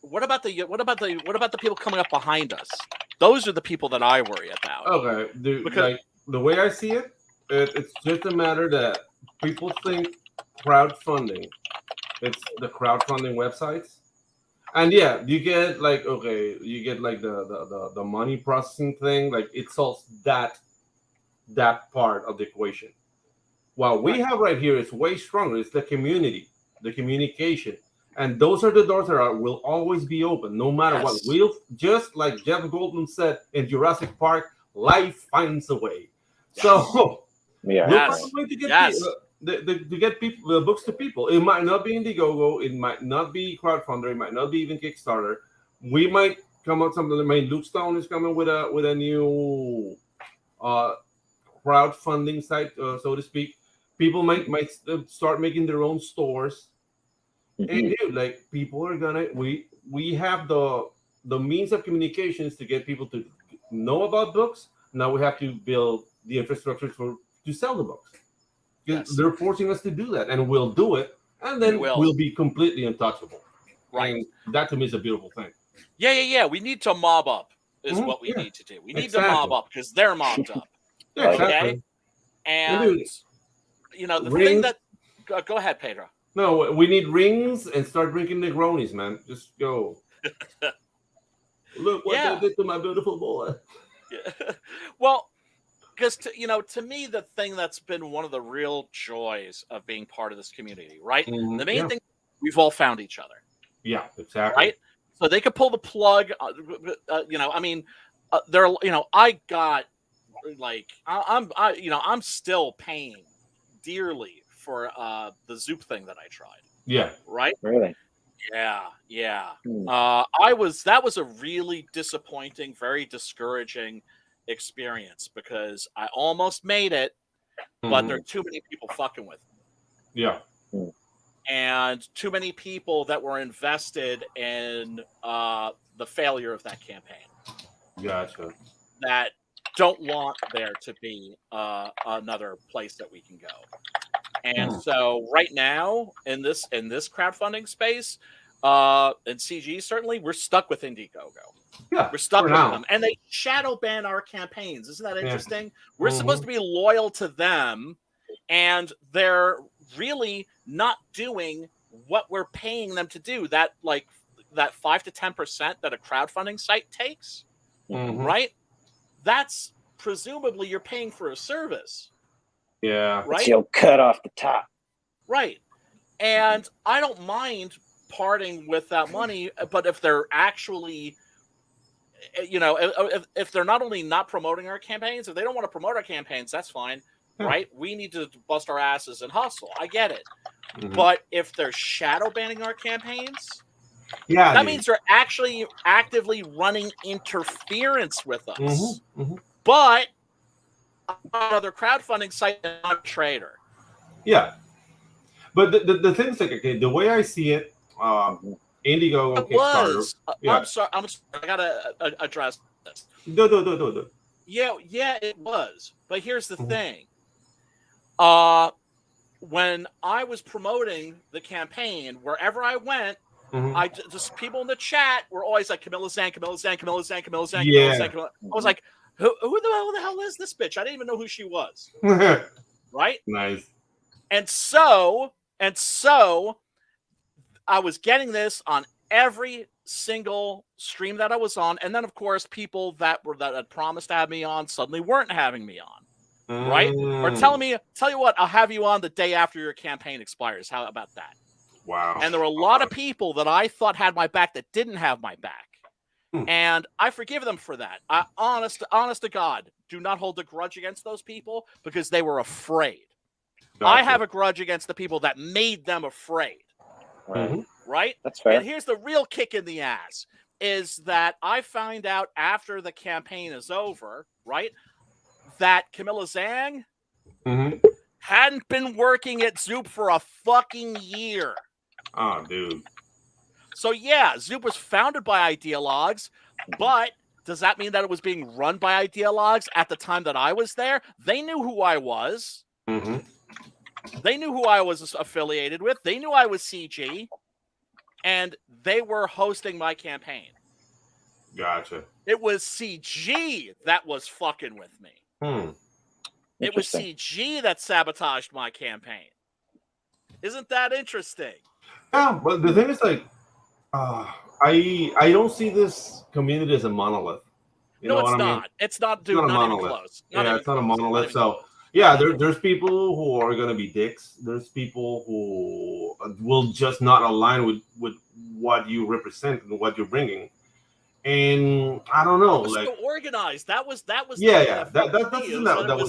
what about the people coming up behind us? Those are the people that I worry about. Okay, dude. Because Like the way I see it, it's just a matter that people think crowdfunding. It's the crowdfunding websites. And yeah, you get like you get like the money processing thing, like it solves that part of the equation. What we Right. have right here is way stronger. It's the community, the communication, and those are the doors that will always be open, no matter what. Yes. We'll just like Jeff Goldblum said in Jurassic Park, life finds a way. Yes. So Yeah. we'll find a Yes. way to get Yes. to get people the books to people. It might not be Indiegogo, it might not be crowdfunder, it might not be even Kickstarter. We might come out something. I mean, Luke Stone is coming with a new uh, crowdfunding site, so to speak. People might start making their own stores, and Mhm. dude, like people are gonna we have the means of communications to get people to know about books. Now we have to build the infrastructure to sell the books. Yes. They're forcing us to do that, and we'll do it, and We then will. we'll be completely untouchable. Right. And that to me is a beautiful thing. Yeah. We need to mob up is what we Yeah, need to do. We need to mob exactly. up because they're mobbed up. Yeah, Like it. Okay. exactly. And And dude, the thing rings. that go ahead, Pedro. No, we need rings and start drinking Negronis, man. Just go. Look what they Yeah. did to my beautiful boy. Yeah. Well, because to me, the thing that's been one of the real joys of being part of this community, right? The main Yeah, thing, we've all found each other, yeah, exactly. right? So they could pull the plug. I mean, there. I got like I'm still paying dearly for the Zoop thing that I tried, Yeah, right? Really? Yeah. Hmm. That was a really disappointing, very discouraging experience because I almost made it, but there are too many people fucking with me. yeah, And too many people that were invested in the failure of that campaign gotcha. that don't want there to be another place that we can go. And so right now in this crowdfunding space, in CG certainly, we're stuck with Indiegogo. Yeah, We're stuck for with now. them, and they shadow ban our campaigns. Isn't that Yeah. interesting? We're supposed to be loyal to them, and they're really not doing what we're paying them to do. That 5 to 10% that a crowdfunding site takes, Mhm. right? That's presumably you're paying for a service. Yeah. Right? You'll cut off the top. Right. And I don't mind parting with that money, but if they're actually, if they're not only not promoting our campaigns, if they don't want to promote our campaigns, that's fine. Right? We need to bust our asses and hustle. I get it. Mhm. But if they're shadow banning our campains, Yeah, that dude. means they're actually actively running interference with us. Mm-hmm. Mm-hmm. But another crowdfunding site, and I'm a trader. Yeah. But the thing is, like, okay, the way I see it, Indiegogo and It was. Kickstarter. Yeah. I'm sorry. I gotta address this. Do. Yeah, it was. But here's the Mhm. thing. When I was promoting the campaign, wherever I went, Mhm. I just people in the chat were always like Camilla Zan. Yeah. I was like, who the hell is this bitch? I didn't even know who she was. Right? Nice. And so I was getting this on every single stream that I was on, and then of course people that had promised to have me on suddenly weren't having me on. Right? Or tell you what, I'll have you on the day after your campaign expires. How about that? Wow. And there were a lot of people that I thought had my back that didn't have my back. And I forgive them for that. Honest to God, do not hold a grudge against those people because they were afraid. Gotcha. I have a grudge against the people that made them afraid. Right. Right? That's fair. And here's the real kick in the ass is that I found out after the campaign is over, right, that Camilla Zhang hadn't been working at Zoop for a fucking year. Oh, dude. So yeah, Zoop was founded by Ideologues, but does that mean that it was being run by Ideologues at the time that I was there? They knew who I was. Mm-hmm. They knew who I was affiliated with. They knew I was CG, and they were hosting my campaign. Gotcha. It was CG that was fucking with me. It was CG that sabotaged my campaign. Isn't that interesting? Yeah, but the thing is, like, I don't see this community as a monolith. You know it's what not. I mean? It's not, dude. Not even close. It's not a monolith. So yeah, there's people who are gonna be dicks. There's people who will just not align with what you represent and what you're bringing. And I don't know, was like, so organized. That was That was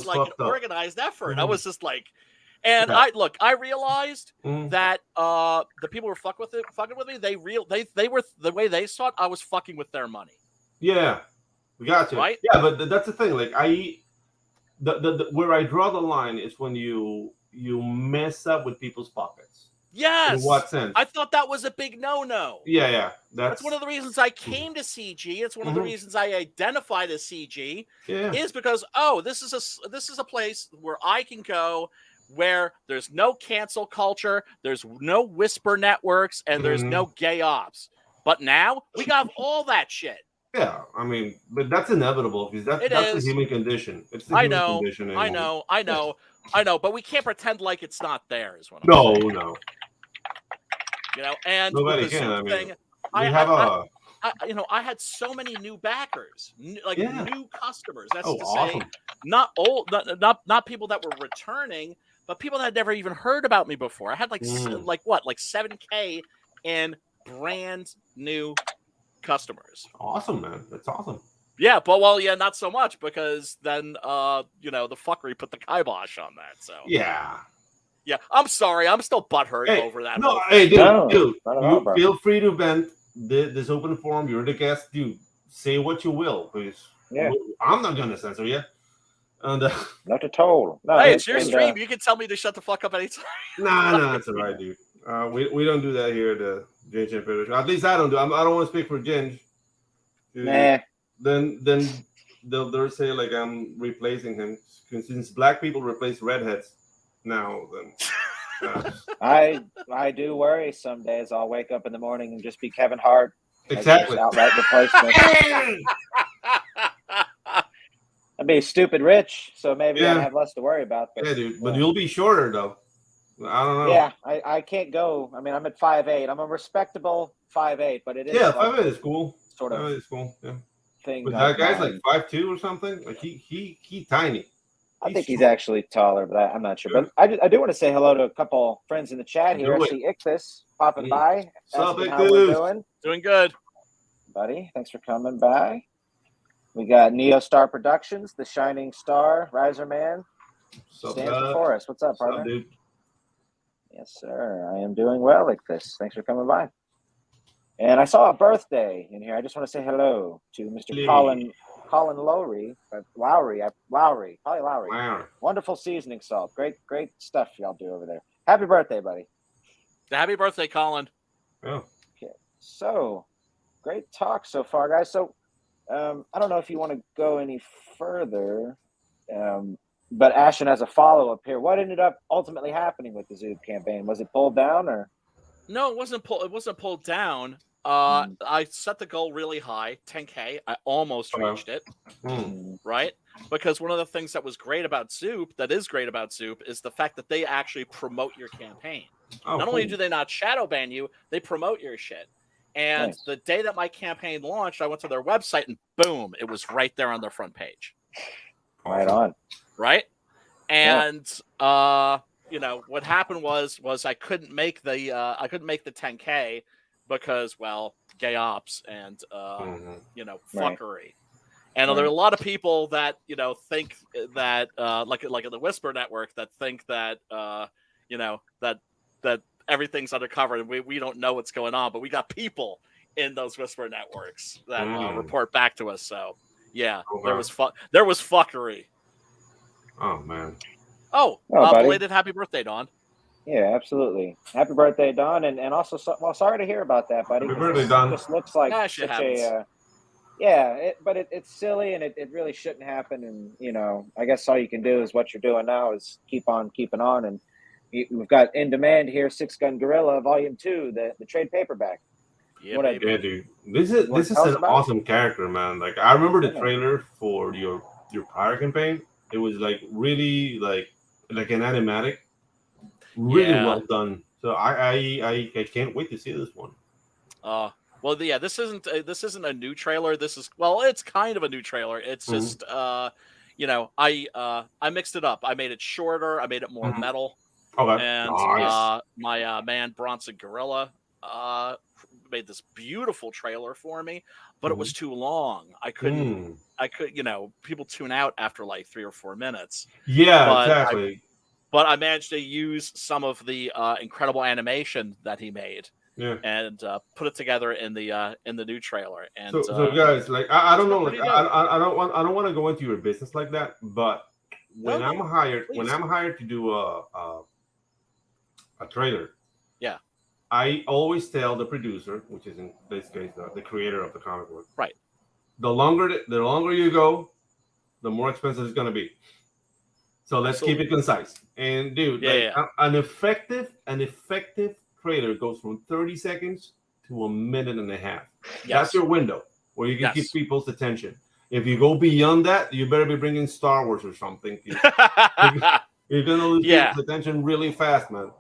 like an organized effort. I was just like, and Yeah. I realized that the people who were fucking with me, they were, the way they saw it, I was fucking with their money. Yeah, we got you. Right? Yeah, but that's the thing. Like, the where I draw the line is when you mess up with people's pockets. Yes. In what sense? I thought that was a big no-no. Yeah. That's one of the reasons I came to CG. It's one of the reasons I identified as CG. Yeah. Is because this is a place where I can go, where there's no cancel culture, there's no whisper networks, and there's no gay ops. But now we got all that shit. Yeah, I mean, but that's inevitable because that's the human condition. It's the human condition. I know, but we can't pretend like it's not there. Is what I'm saying. No. You know, and nobody with the can. Zoom thing, I had so many new backers, new customers. That's to awesome. say, not old, not people that were returning, but people that had never even heard about me before. I had like 7K in brand new customers. Awesome, man. That's awesome. Yeah, but not so much because then the fuckery put the kibosh on that. So yeah, I'm sorry. I'm still butthurt over that. No, hey, dude, you feel free to vent. This open forum. You're the guest, dude. Say what you will, please. Yeah, I'm not gonna censor you. And not at all. No, hey, it's your stream. You can tell me to shut the fuck up anytime. No, that's all right, dude. We don't do that here at the Ginge and Pedro show. At least I don't do. I don't want to speak for Ginge. Nah. Then they'll say like I'm replacing him since black people replace redheads now. Then I do worry. Some days I'll wake up in the morning and just be Kevin Hart. Exactly. Outright replacement. I'd be stupid rich, so maybe I have less to worry about. But, dude. But you'll be shorter though. I don't know. Yeah, I can't go. I mean, I'm at 5'8". I'm a respectable 5'8", but it is 5'8" is cool. Sort of 5'8" is cool. Yeah. thing. But that guy's like 5'2" or something. Like he tiny. I think he's actually taller, but I'm not sure. But I do want to say hello to a couple friends in the chat here. I see Ichthus popping by, asking how we're doing. Doing good. Buddy, thanks for coming by. We got Neo Star Productions, the Shining Star, Riser Man. Stands before us. What's up, partner? Dude? Yes, sir. I am doing well like this. Thanks for coming by. And I saw a birthday in here. I just want to say hello to Mr. Colin Lowry. Lowry. Wow. Wonderful seasoning salt. Great stuff y'all do over there. Happy birthday, buddy. Happy birthday, Colin. Oh. Okay. So, great talk so far, guys. So, I don't know if you want to go any further, but Ashton has a follow-up here. What ended up ultimately happening with the Zoom campaign? Was it pulled down or? No, it wasn't pulled down. I set the goal really high, 10K. I almost reached it, right? Because one of the things that is great about Zoop, is the fact that they actually promote your campaign. Not only do they not shadow ban you, they promote your shit. And the day that my campaign launched, I went to their website and boom, it was right there on their front page. Right on. Right? And what happened was I couldn't make the 10K because, well, gay ops and fuckery. And there are a lot of people that think that like in the Whisper Network that think that that everything's undercover and we don't know what's going on, but we got people in those Whisper Networks that report back to us. So yeah, there was fuckery. Oh man. Belated happy birthday, Don. Yeah, absolutely. Happy birthday, Don, and also sorry to hear about that, buddy. Happy birthday, Don. This looks like such a but it's silly and it really shouldn't happen. And I guess all you can do is what you're doing now is keep on keeping on. And we've got in demand here, Six Gun Gorilla Volume 2, the trade paperback. Yeah, dude. This is an awesome character, man. Like I remember the trailer for your prior campaign. It was like really like an animatic, really well done. So I can't wait to see this one. Well, yeah, this isn't a new trailer. It's kind of a new trailer. It's just I mixed it up. I made it shorter. I made it more metal. Okay. And my man Bronson Gorilla made this beautiful trailer for me, but it was too long. I couldn't. People tune out after like 3 or 4 minutes. Yeah, exactly. But I managed to use some of the incredible animation that he made. Yeah. And put it together in the new trailer. And so guys, like I don't know, like I don't want to go into your business like that, but when I'm hired to do a trailer, I always tell the producer, which is in this case the creator of the comic book, right? The longer you go, the more expensive it's gonna be. So let's keep it concise. And dude, an effective trailer goes from 30 seconds to a minute and a half. That's your window where you can keep people's attention. If you go beyond that, you better be bringing Star Wars or something. You're gonna lose people's attention really fast, man.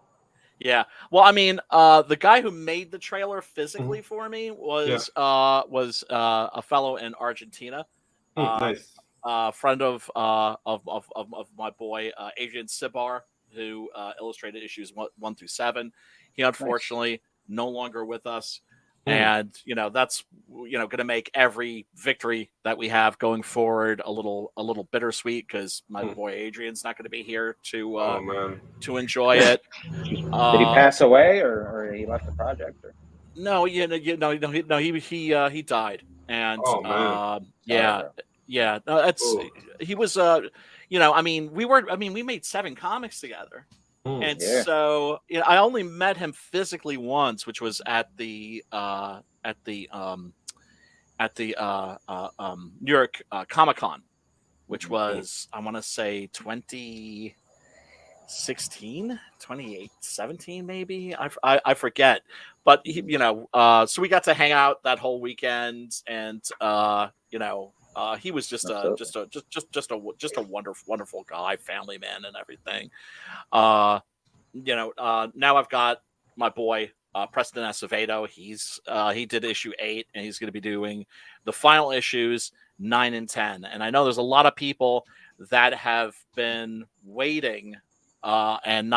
Yeah. Well, I mean, the guy who made the trailer physically for me was a fellow in Argentina. Nice. Friend of my boy Adrian Sibar, who illustrated issues 1 through 7. He unfortunately no longer with us, and that's going to make every victory that we have going forward a little bittersweet because my boy Adrian's not going to be here to enjoy it. Did he pass away, or he left the project? Or? No, he died, and he was we made 7 comics together. And so I only met him physically once, which was at the New York Comic-Con, which was I want to say 2016, 2017 maybe. I forget, but he, so we got to hang out that whole weekend, and he was just a wonderful guy, family man, and everything. Now I've got my boy Preston Acevedo. He did issue 8, and he's going to be doing the final issues 9 and 10. And I know there's a lot of people that have been waiting and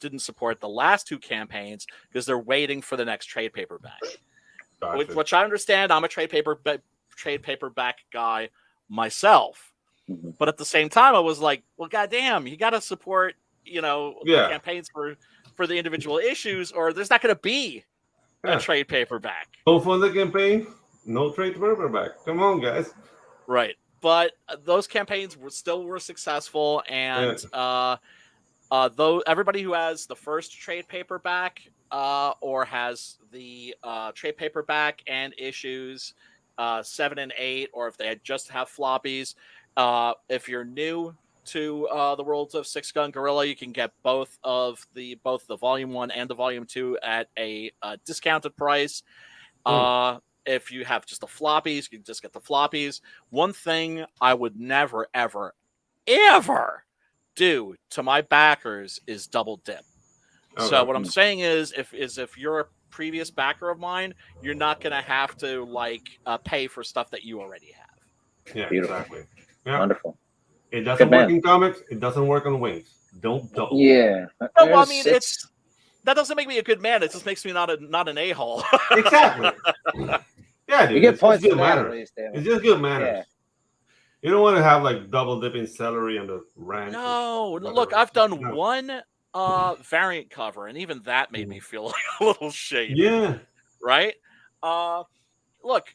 didn't support the last two campaigns because they're waiting for the next trade paperback. Gotcha. Which I understand. I'm a trade paperback guy myself, but at the same time, I was like, well, goddamn, you got to support, the campaigns for the individual issues, or there's not going to be a trade paperback. Go fund the campaign, no trade paperback. Come on, guys. Right, but those campaigns were successful, and though everybody who has the first trade paperback or has the trade paperback and issues 7 and 8, or if they just have floppies, if you're new to the worlds of Six Gun Gorilla, you can get both the Volume 1 and the Volume 2 at a discounted price. If you have just the floppies, you can just get the floppies. One thing I would never, ever, ever do to my backers is double dip. Okay. So what I'm saying is if you're a previous backer of mine, you're not going to have to pay for stuff that you already have. Yeah, Beautiful. Exactly. Yeah. Wonderful. It doesn't work in comics. It doesn't work on Wings. Don't. Yeah. No, well, I mean, that doesn't make me a good man. It just makes me not an a-hole. Exactly. Yeah, dude. You get points good for that, manners. It's just good manners. Yeah. You don't want to have double dipping celery on the ranch. No, look, I've done one variant cover, and even that made me feel a little shady. Yeah. Right? Look,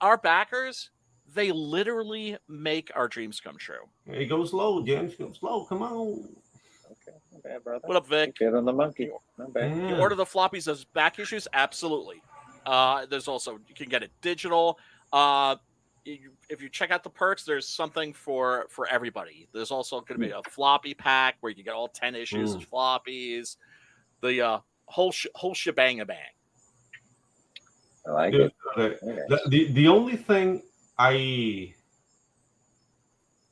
our backers, they literally make our dreams come true. Hey, go slow, James. Go slow. Come on. Okay, not bad, brother. What up, Vic? Get on the monkey. Not bad. You order the floppies as back issues? Absolutely. There's also, you can get it digital. If you check out the perks, there's something for everybody. There's also going to be a floppy pack where you can get all 10 issues of floppies. The whole shebang-a-bang. I like it. Okay. The only thing I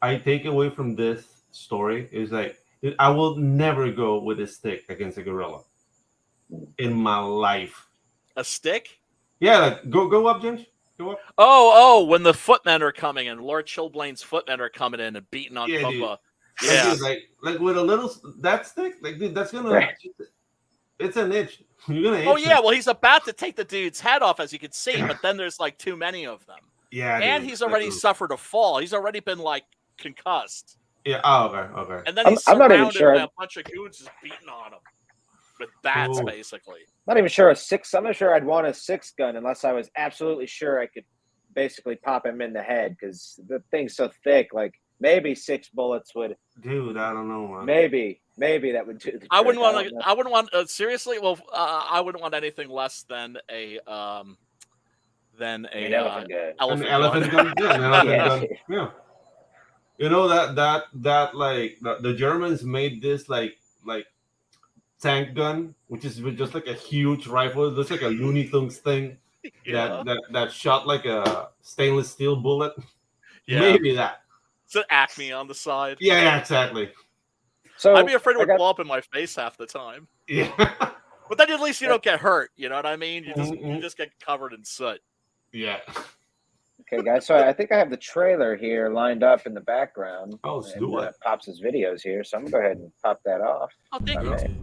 take away from this story is I will never go with a stick against a gorilla in my life. A stick? Yeah, go up, Ginge. Go up. Oh, when the footmen are coming and Lord Chilblain's footmen are coming in and beating on Pumba. Yeah, like with a little that stick, dude, that's gonna. It's an itch. You're gonna. Itch well, he's about to take the dude's head off, as you can see, but then there's too many of them. Yeah, and he's already suffered a fall. He's already been concussed. Yeah. Oh, okay. And then he's surrounded by a bunch of goons just beating on him with bats, basically. Not even sure I'm not sure I'd want a 6-gun unless I was absolutely sure I could basically pop him in the head, because the thing's so thick. Maybe 6 bullets would. Dude, I don't know, man. Maybe that would do the trick. I wouldn't want. Seriously, well, I wouldn't want anything less than a elephant gun. Gun. Yeah. You know that the Germans made this tank gun, which is just a huge rifle. It looks like a Looney Tunes thing that shot a stainless steel bullet. Yeah. Maybe that. It's an Acme on the side. Yeah, exactly. So I'd be afraid it would blow up in my face half the time. Yeah. But then at least you don't get hurt. You know what I mean? You just get covered in soot. Yeah. Okay, guys. So I think I have the trailer here lined up in the background. Oh, let's do it. Pops' videos here, so I'm gonna go ahead and pop that off. Oh, thank you.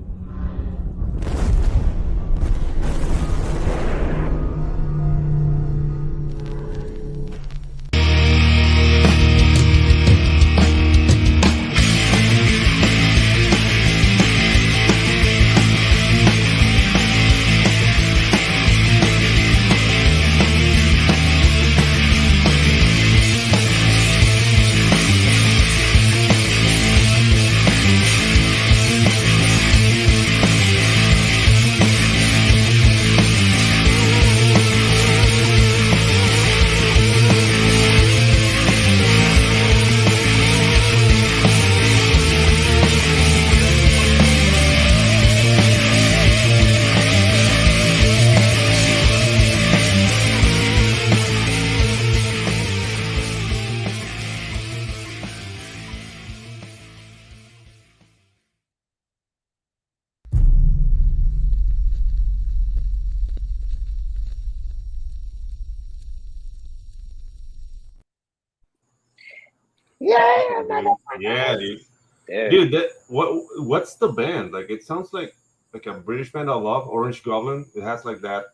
Yeah, dude. What's the band? Like, it sounds like a British band I love, Orange Goblin. It has like that.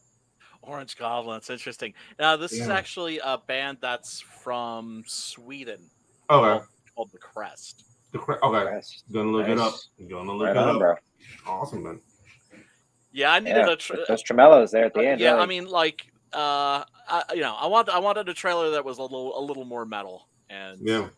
Orange Goblin. It's interesting. Now, this is Yeah. actually a band that's from Sweden Okay. called The Crest. Okay. Gonna look it up. Right on, bro. Awesome, man. Yeah, I needed those tremellos there at the end. Yeah, really. I mean, like, I wanted a trailer that was a little more metal, and Yeah.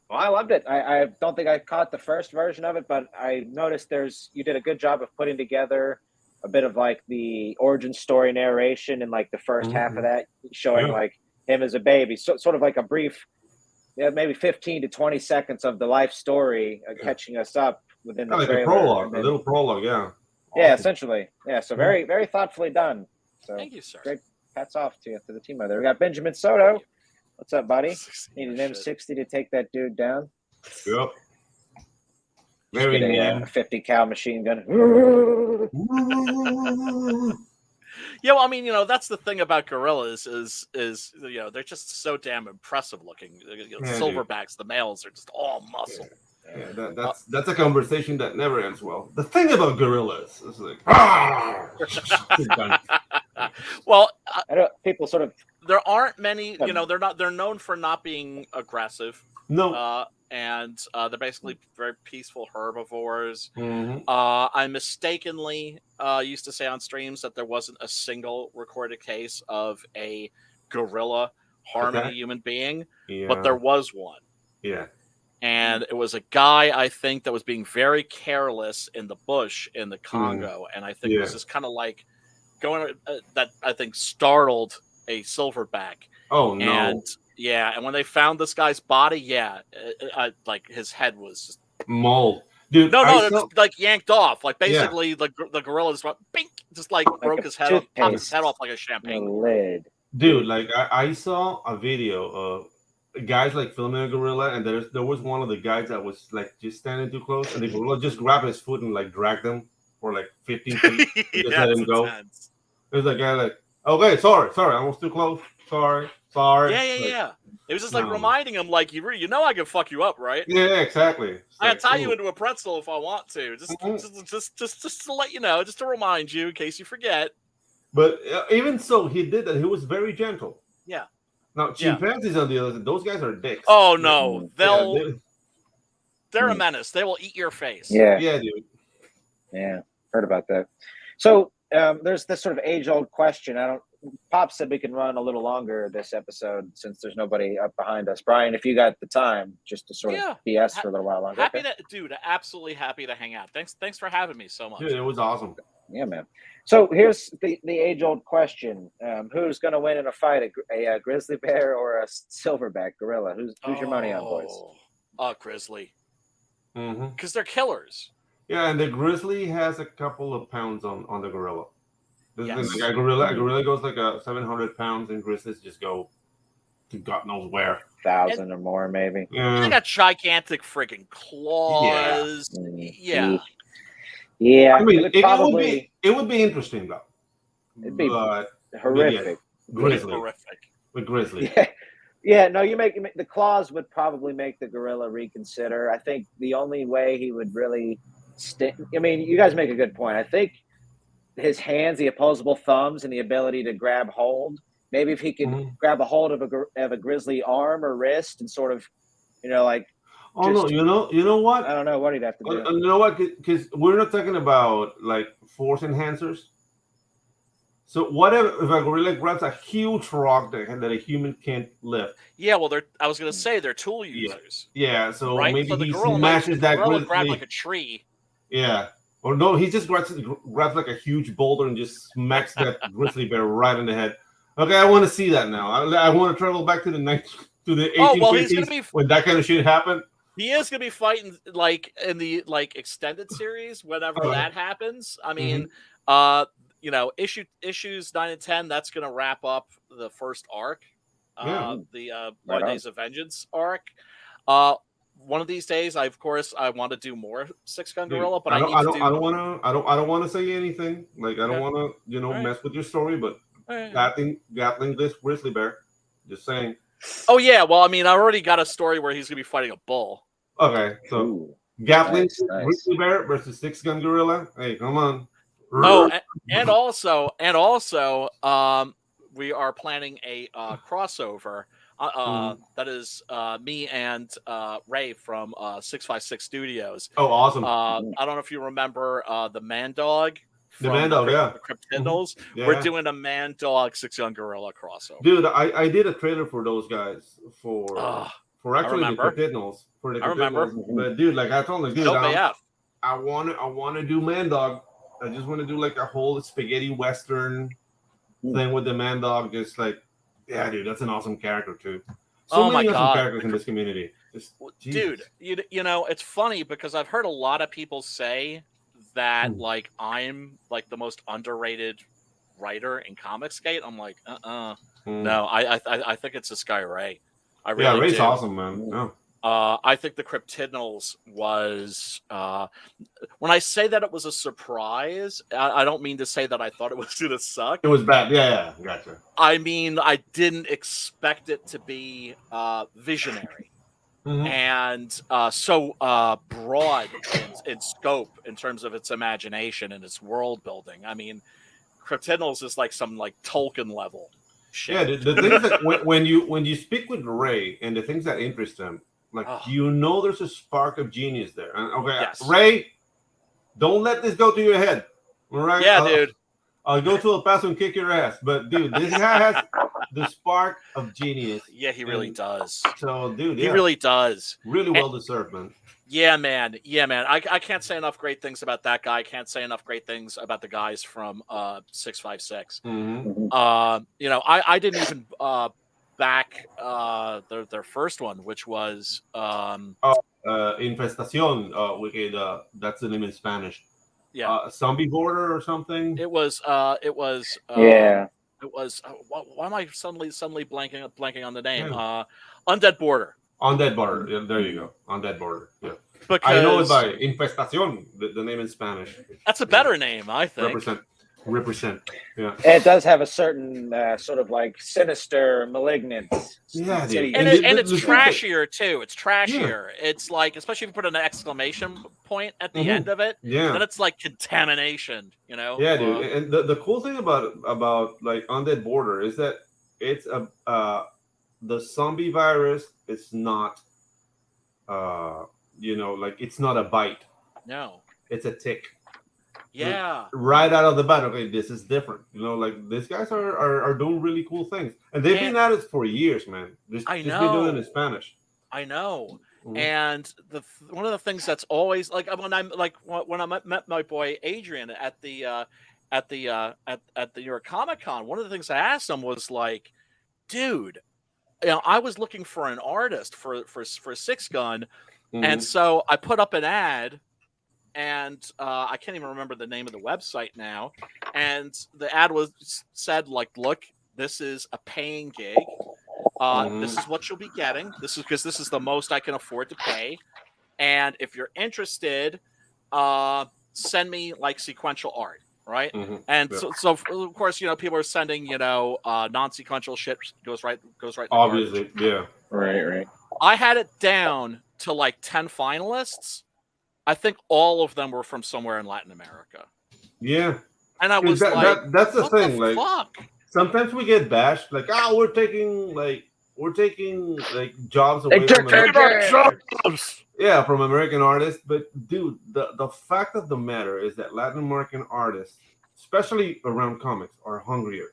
Well, I loved it. I don't think I caught the first version of it, but I noticed you did a good job of putting together a bit of like the origin story narration and like the first half of that, showing like him as a baby, sort of like a brief, maybe 15 to 20 seconds of the life story, catching us up within the like trailer. A prologue, a little prologue, yeah. Awesome. Yeah, essentially. Yeah, so very, very thoughtfully done. So thank you, sir. Great. Hats off to the team there. We got Benjamin Soto. What's up, buddy? Need an M60 to take that dude down. Yep. Very a 50 cal machine gun. Yeah, well, I mean, that's the thing about gorillas is they're just so damn impressive looking. Silverbacks, the males are just all muscle. Yeah, that's a conversation that never ends well. The thing about gorillas is like, well, people sort of. There aren't many. They're known for not being aggressive. No. And they're basically very peaceful herbivores. Mm-hmm. I mistakenly used to say on streams that there wasn't a single recorded case of a gorilla harming a human being, but there was one. Yeah. And it was a guy, I think, that was being very careless in the bush in the Congo. And I think it was just kind of like going that I think startled a silverback. Oh, no. And when they found this guy's body, like his head was just mauled. Dude, it's like yanked off. Like basically the gorilla just went bink, just like broke his head off, popped his head off like a champagne lid. Dude, like I saw a video of guys like filming a gorilla, and there was one of the guys that was like just standing too close, and the gorilla just grabbed his foot and like dragged him for like 15 feet and just let him go. There's a guy like, okay, sorry, I was too close. Sorry. Yeah. It was just like reminding him, like, you I can fuck you up, right? Yeah, exactly. I can tie you into a pretzel if I want to. Just to let you know, just to remind you in case you forget. But even so, he did that. He was very gentle. Yeah. Now, chimpanzees on the other side, those guys are dicks. Oh no, they're a menace. They will eat your face. Yeah, dude. Yeah, heard about that. So there's this sort of age-old question. Pop said we can run a little longer this episode since there's nobody up behind us. Brian, if you got the time, just to sort of BS for a little while longer. Absolutely happy to hang out. Thanks for having me so much. Dude, it was awesome. Yeah, man. So here's the age-old question: who's going to win in a fight, a grizzly bear or a silverback gorilla? Who's your money on, boys? Grizzly. Mm-hmm. Because they're killers. Yeah, and the grizzly has a couple of pounds on the gorilla. Yes. Like a gorilla goes like 700 pounds, and grizzlies just go to God knows where. 1,000 or more, maybe. Yeah. They got gigantic freaking claws. Yeah. I mean, it would be interesting though. It'd be horrific. Grizzly. Horrific. With grizzly. Yeah. No, you make the claws would probably make the gorilla reconsider. I think the only way he would really stick. I mean, you guys make a good point. I think his hands, the opposable thumbs, and the ability to grab hold. Maybe if he could grab a hold of a grizzly arm or wrist and sort of, like. Oh no! You know what? I don't know what he'd have to do. You know what? Because we're not talking about like force enhancers. So what if a gorilla grabs a huge rock that a human can't lift? Yeah, well, I was gonna say they're tool users. Yeah. So maybe so he smashes that grizzly. Grab like a tree. Yeah. Or no, he just grabs like a huge boulder and just smacks that grizzly bear right in the head. Okay, I want to see that now. I want to travel back to the 1850s when that kind of shit happened. He is going to be fighting like in the extended series whenever that happens. I mean, issues 9 and 10. That's going to wrap up the first arc, the Blood Days of Vengeance arc. One of these days, I want to do more Six Gun Gorilla, but I don't want to say anything. Like I don't want to mess with your story, but Gatling this grizzly bear. Just saying. Oh yeah, well, I mean, I already got a story where he's gonna be fighting a bull. Okay, so Ooh, Gatling nice. Grizzly Bear versus 6 Gun Gorilla. Hey, come on. Oh, and also, we are planning a crossover. That is me and Ray from 656 Studios. Oh, awesome. I don't know if you remember the Man Dog. The Man Dog, yeah. The Cryptidnals. Yeah. We're doing a Man Dog 6 Gun Gorilla crossover. Dude, I did a trailer for those guys for actually the Cryptidnals. For the Cryptidals. I remember. But dude, like I told him, dude, LBF. I want to do Man Dog. I just want to do like a whole spaghetti western thing with the Man Dog. Just like, yeah, dude, that's an awesome character too. So many awesome characters in this community. Dude, you know, it's funny because I've heard a lot of people say that like I'm like the most underrated writer in Comicsgate. I'm like, no, I think it's this guy Ray. I really Ray's do. awesome, man. No. I think the Cryptidnals was when I say that it was a surprise, I don't mean to say that I thought it was going to suck. It was bad. Yeah, gotcha. I mean, I didn't expect it to be visionary and so broad in scope in terms of its imagination and its world building. I mean, Cryptidnals is like some like Tolkien level shit. Yeah, the things that when you speak with Ray and the things that interest him, like there's a spark of genius there. And Ray, don't let this go to your head. All right? Yeah, dude. I'll go to El Paso and kick your ass. But dude, this guy has the spark of genius. Yeah, he really does. So, dude, he really does. Really well deserved, man. Yeah, man. Yeah, man. I can't say enough great things about that guy. I can't say enough great things about the guys from 656. You know, I didn't even back their first one, which was Infestación. That's the name in Spanish. Yeah, Zombie Border or something. It was. Yeah. It was. Why am I suddenly blanking on the name? Yeah. Undead Border. Undead Border. Yeah, there you go. Undead Border. Yeah. Because I know it by Infestación, the name in Spanish. That's a better name, I think. Represent. Yeah. It does have a certain sort of like sinister, malignant. Yeah, dude. And it's trashier too. It's trashier. Yeah. It's like, especially if you put an exclamation point at the end of it. Yeah. Then it's like contamination. You know. Yeah, dude. And the cool thing about like Undead Border is that it's the zombie virus is not like it's not a bite. No. It's a tick. Yeah. Right out of the bat. Okay, this is different. You know, like these guys are doing really cool things. And they've been at it for years, man. I know. Just been doing it in Spanish. I know. And one of the things that's always like when I met my boy Adrian at the New York Comic Con, one of the things I asked him was like, dude, you know, I was looking for an artist for 6-Gun, and so I put up an ad, and I can't even remember the name of the website now, and the ad said like, look, this is a paying gig. This is what you'll be getting. This is the most I can afford to pay, and if you're interested, send me like sequential art. Right. And so of course, you know, people are sending, you know, non-sequential shit goes right. Obviously. Yeah. Right. I had it down to like 10 finalists. I think all of them were from somewhere in Latin America. Yeah. And I was that's the thing. The like fuck? Sometimes we get bashed, like, we're taking jobs away from jobs. Yeah, from American artists. But dude, the fact of the matter is that Latin American artists, especially around comics, are hungrier.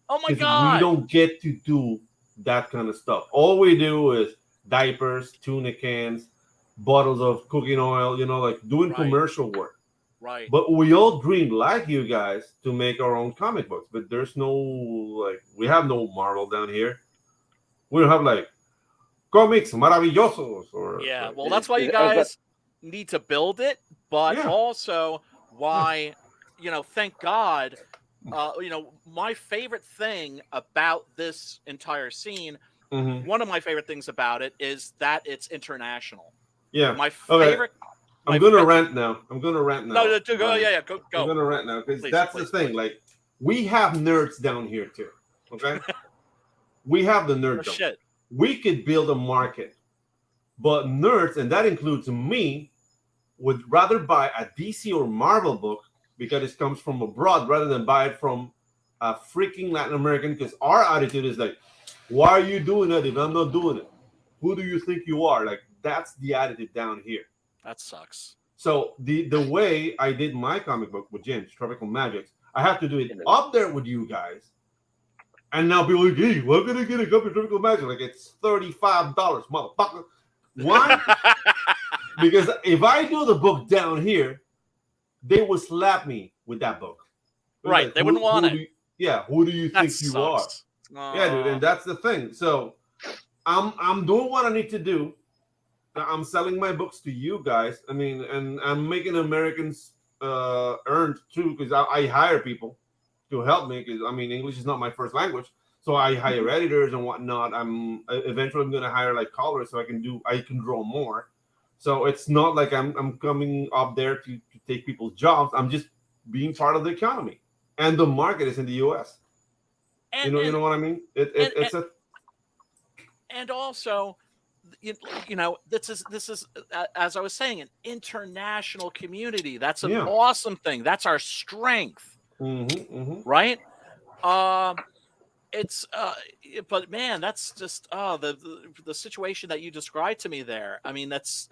Oh my god. We don't get to do that kind of stuff. All we do is diapers, tuna cans, bottles of cooking oil, you know, like doing commercial work. Right. But we all dream like you guys to make our own comic books. But there's no, like, we have no Marvel down here. We don't have like comics maravillosos or well, that's why you guys need to build it, but also why, you know, thank God, you know, my favorite thing about this entire scene, one of my favorite things about it is that it's international. Yeah. My favorite. I'm gonna rant now. No, go. I'm gonna rant now because that's the thing. Like, we have nerds down here too. Okay. We have the nerd. Shit. we could build a market, but nerds, and that includes me, would rather buy a DC or Marvel book because it comes from abroad rather than buy it from a freaking Latin American. Because our attitude is like, why are you doing it if I'm not doing it? Who do you think you are? Like, that's the attitude down here. That sucks. So the way I did my comic book with Ginge, Tropical Magics, I have to do it up there with you guys. And now people are like, hey, we're going to get a copy of Tropical Magic. Like, it's $35, motherfucker. Why? Because if I do the book down here, they will slap me with that book. Right. Like, they wouldn't want it. Who do you think That you sucks. are? Yeah, dude. And that's the thing. So I'm doing what I need to do. I'm selling my books to you guys. I mean, and I'm making Americans earn too, because I hire people to help me. Because I mean, English is not my first language, so I hire editors and whatnot. I'm eventually going to hire like callers so I can draw more. So it's not like I'm coming up there to take people's jobs. I'm just being part of the economy, and the market is in the U.S. You know what I mean? And also, you know, this is as I was saying, an international community. That's an awesome thing. That's our strength, right? It's but man, that's just the situation that you described to me there. I mean, that's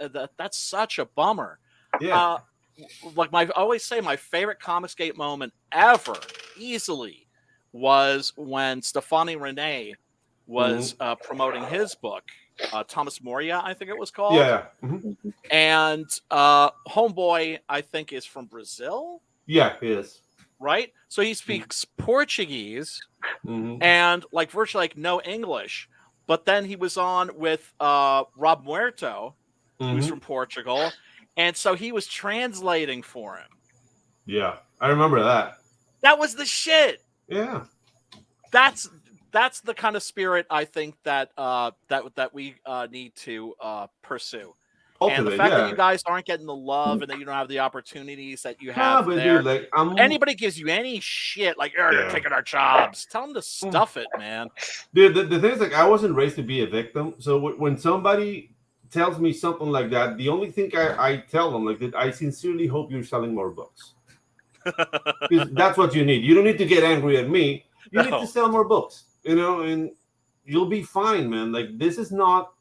such a bummer. Yeah. Like I always say, my favorite Comicsgate moment ever, easily, was when Stefani Rene was promoting his book, Thomas Moria, I think it was called. Yeah. And Homeboy, I think, is from Brazil. Yeah, he is. Right? So he speaks Portuguese and like virtually like no English. But then he was on with Rob Muerto, who's from Portugal. And so he was translating for him. Yeah, I remember that. That was the shit. Yeah. That's the kind of spirit I think that that we need to pursue. And the fact that you guys aren't getting the love and that you don't have the opportunities that you have there. Dude, anybody gives you any shit like, they're taking our jobs. Tell them to stuff it, man. Dude, the thing is, like, I wasn't raised to be a victim. So when somebody tells me something like that, the only thing I tell them, like, that I sincerely hope you're selling more books. Because that's what you need. You don't need to get angry at me. You need to sell more books, you know, and you'll be fine, man. Like, this is not.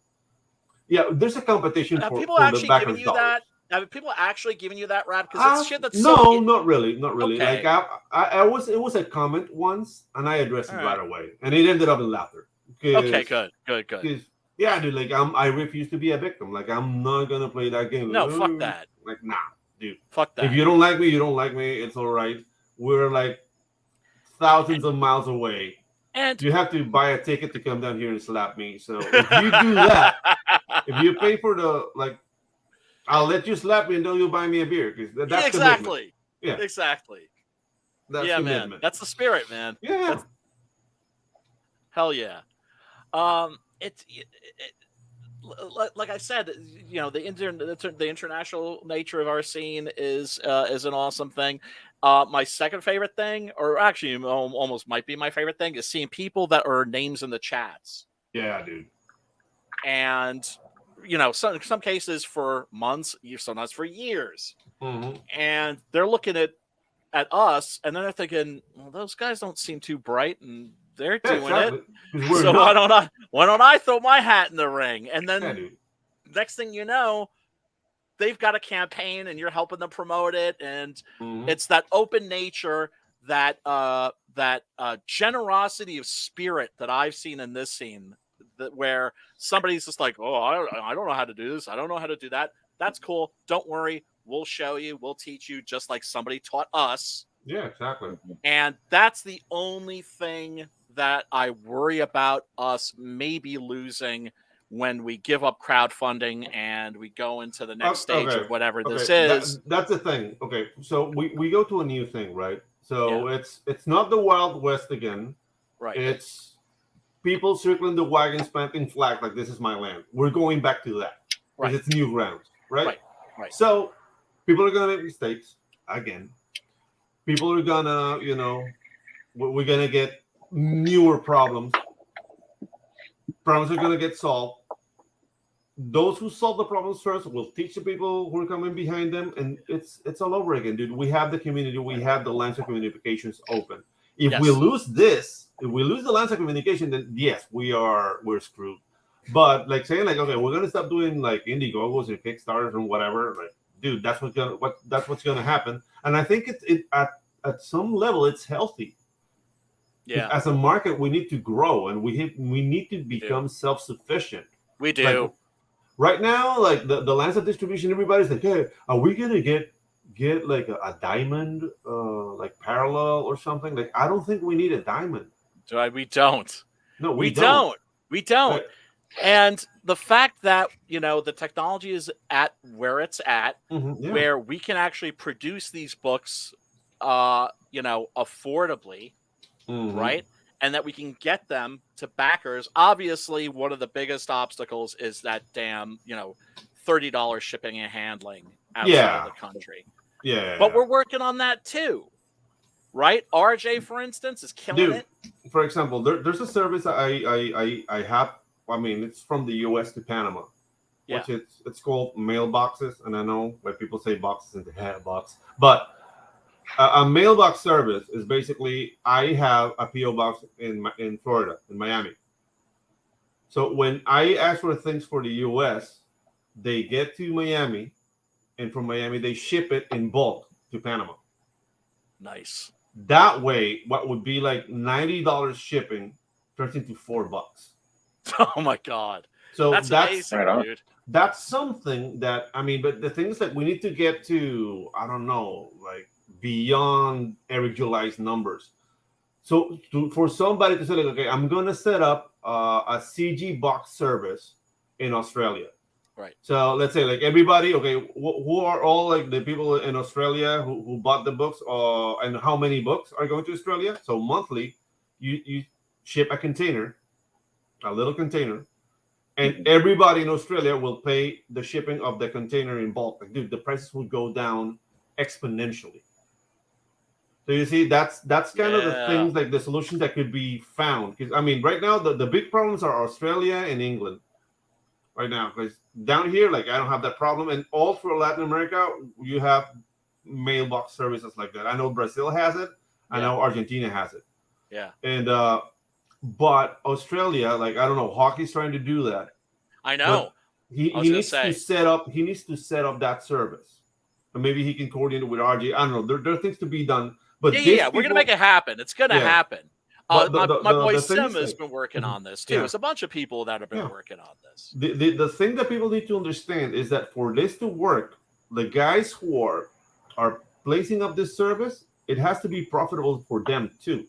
Yeah, there's a competition for people for actually the back giving of you dollars. that. Have people actually giving you that rap? Because it's shit that's not really. Okay. Like it was a comment once, and I addressed it right away, and it ended up in laughter. Okay, good. Yeah, dude, like I refuse to be a victim. Like, I'm not gonna play that game. No, like, fuck that. Like, nah, dude. Fuck that. If you don't like me, you don't like me. It's all right. We're like thousands of miles away. And you have to buy a ticket to come down here and slap me. So if you do that, if you pay for I'll let you slap me until you buy me a beer, because that's exactly. Commitment. Yeah, exactly. That's man. That's the spirit, man. Yeah. Hell yeah. It's like I said, you know, the international nature of our scene is an awesome thing. My second favorite thing, or actually almost might be my favorite thing, is seeing people that are names in the chats. Yeah, dude. And you know, some cases for months, sometimes for years, and they're looking at us, and then they're thinking, well, those guys don't seem too bright, and they're doing it. So why don't I throw my hat in the ring? And then next thing you know, they've got a campaign, and you're helping them promote it, and it's that open nature, that generosity of spirit that I've seen in this scene, that where somebody's just like, oh, I don't know how to do this, I don't know how to do that. That's cool. Don't worry, we'll show you, we'll teach you, just like somebody taught us. Yeah, exactly. And that's the only thing that I worry about us maybe losing when we give up crowdfunding and we go into the next stage of whatever this is. That's the thing. Okay, so we go to a new thing, right? So it's not the Wild West again. Right. It's people circling the wagons, planting flags like this is my land. We're going back to that. Right. It's new ground, right? Right. So people are gonna make mistakes again. People are gonna, you know, we're gonna get newer problems. Problems are going to get solved. Those who solve the problems first will teach the people who are coming behind them, and it's all over again, dude. We have the community, we have the lines of communications open. If we lose this, if we lose the lines of communication, then yes, we're screwed. But like saying like, okay, we're gonna stop doing like Indiegogos and Kickstarters and whatever, like, dude, that's what's gonna happen. And I think it at some level it's healthy. Yeah. As a market, we need to grow and we need to become self-sufficient. We do. Like, right now, like the lines of distribution, everybody's like, hey, are we gonna get like a diamond, like parallel or something? Like, I don't think we need a diamond. We don't. No, we don't. We don't. Like, and the fact that, the technology is at where it's at, where we can actually produce these books, affordably, right? And that we can get them to backers. Obviously, one of the biggest obstacles is that damn, $30 shipping and handling outside of the country. Yeah. But we're working on that too, right? RJ, for instance, is killing it. For example, there's a service I have. I mean, it's from the U.S. to Panama, which it's called mailboxes. And I know why people say boxes in the head box, but a mailbox service is basically I have a PO box in Florida, in Miami. So when I ask for things for the U.S., they get to Miami, and from Miami they ship it in bulk to Panama. Nice. That way, what would be like $90 shipping turns into $4. Oh my God! So that's amazing, dude. That's something that but the things that we need to get to, I don't know, like beyond Eric July's numbers. So for somebody to say, like, okay, I'm going to set up a CG box service in Australia. Right. So let's say like everybody, okay, who are all like the people in Australia who bought the books, and how many books are going to Australia? So monthly, you ship a little container, and everybody in Australia will pay the shipping of the container in bulk. Like, dude, the prices will go down exponentially. So you see, that's kind of the things, like the solutions that could be found. Because right now the big problems are Australia and England. Right now, because down here, like I don't have that problem, and all through Latin America, you have mailbox services like that. I know Brazil has it. I know Argentina has it. Yeah. And but Australia, like I don't know, hockey's trying to do that. I know. He needs to set up that service. Or maybe he can coordinate with RJ. I don't know. There are things to be done. But we're gonna make it happen. It's gonna happen. My boy Sim has been working on this too. There's a bunch of people that have been working on this. The thing that people need to understand is that for this to work, the guys who are placing up this service, it has to be profitable for them too.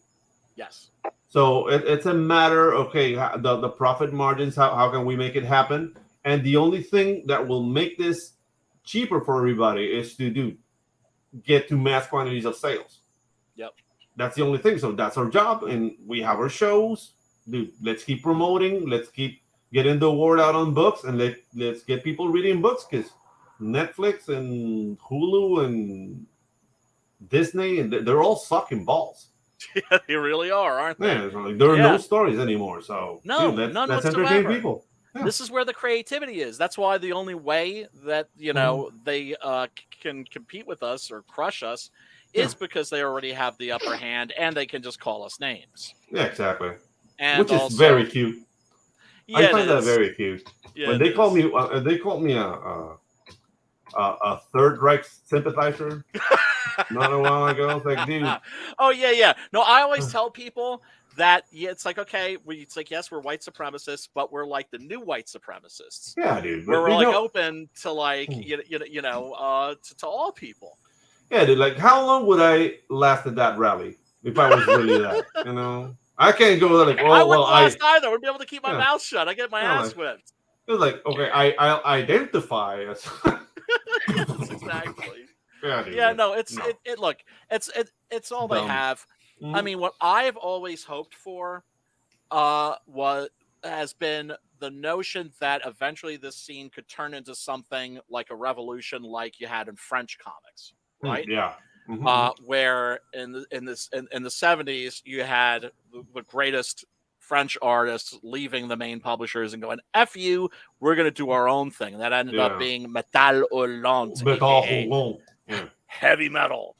Yes. So it's a matter, okay, the profit margins, how can we make it happen? And the only thing that will make this cheaper for everybody is to get to mass quantities of sales. Yep. That's the only thing. So that's our job, and we have our shows. Dude, let's keep promoting. Let's keep getting the word out on books, and let's get people reading books, because Netflix and Hulu and Disney, and they're all sucking balls. Yeah, they really are, aren't they? Yeah, like, there are no stories anymore. So none let's whatsoever. entertain people. Yeah. This is where the creativity is. That's why the only way that they can compete with us or crush us is because they already have the upper hand and they can just call us names. Yeah, exactly. And which is very cute. Yeah, I find that very cute. Yeah, when they call me a Third Reich sympathizer not a while ago. I was like, dude. Oh yeah. No, I always tell people that it's like, okay, it's like, yes, we're white supremacists, but we're like the new white supremacists. Yeah, dude. Where we're like open to like to all people. Yeah, dude. Like, how long would I last at that rally if I was really that? I can't go like, I wouldn't last either. I wouldn't be able to keep my mouth shut. I get my ass whipped. It was like, okay, I'll identify as. Exactly. Yeah, dude, no, it's all they have. Mm-hmm. I mean, what I've always hoped for has been the notion that eventually this scene could turn into something like a revolution like you had in French comics, right? Yeah. Mm-hmm. Where in the 70s you had the greatest French artists leaving the main publishers and going, F you, we're going to do our own thing. And that ended up being Metal Hurlant, aka heavy metal,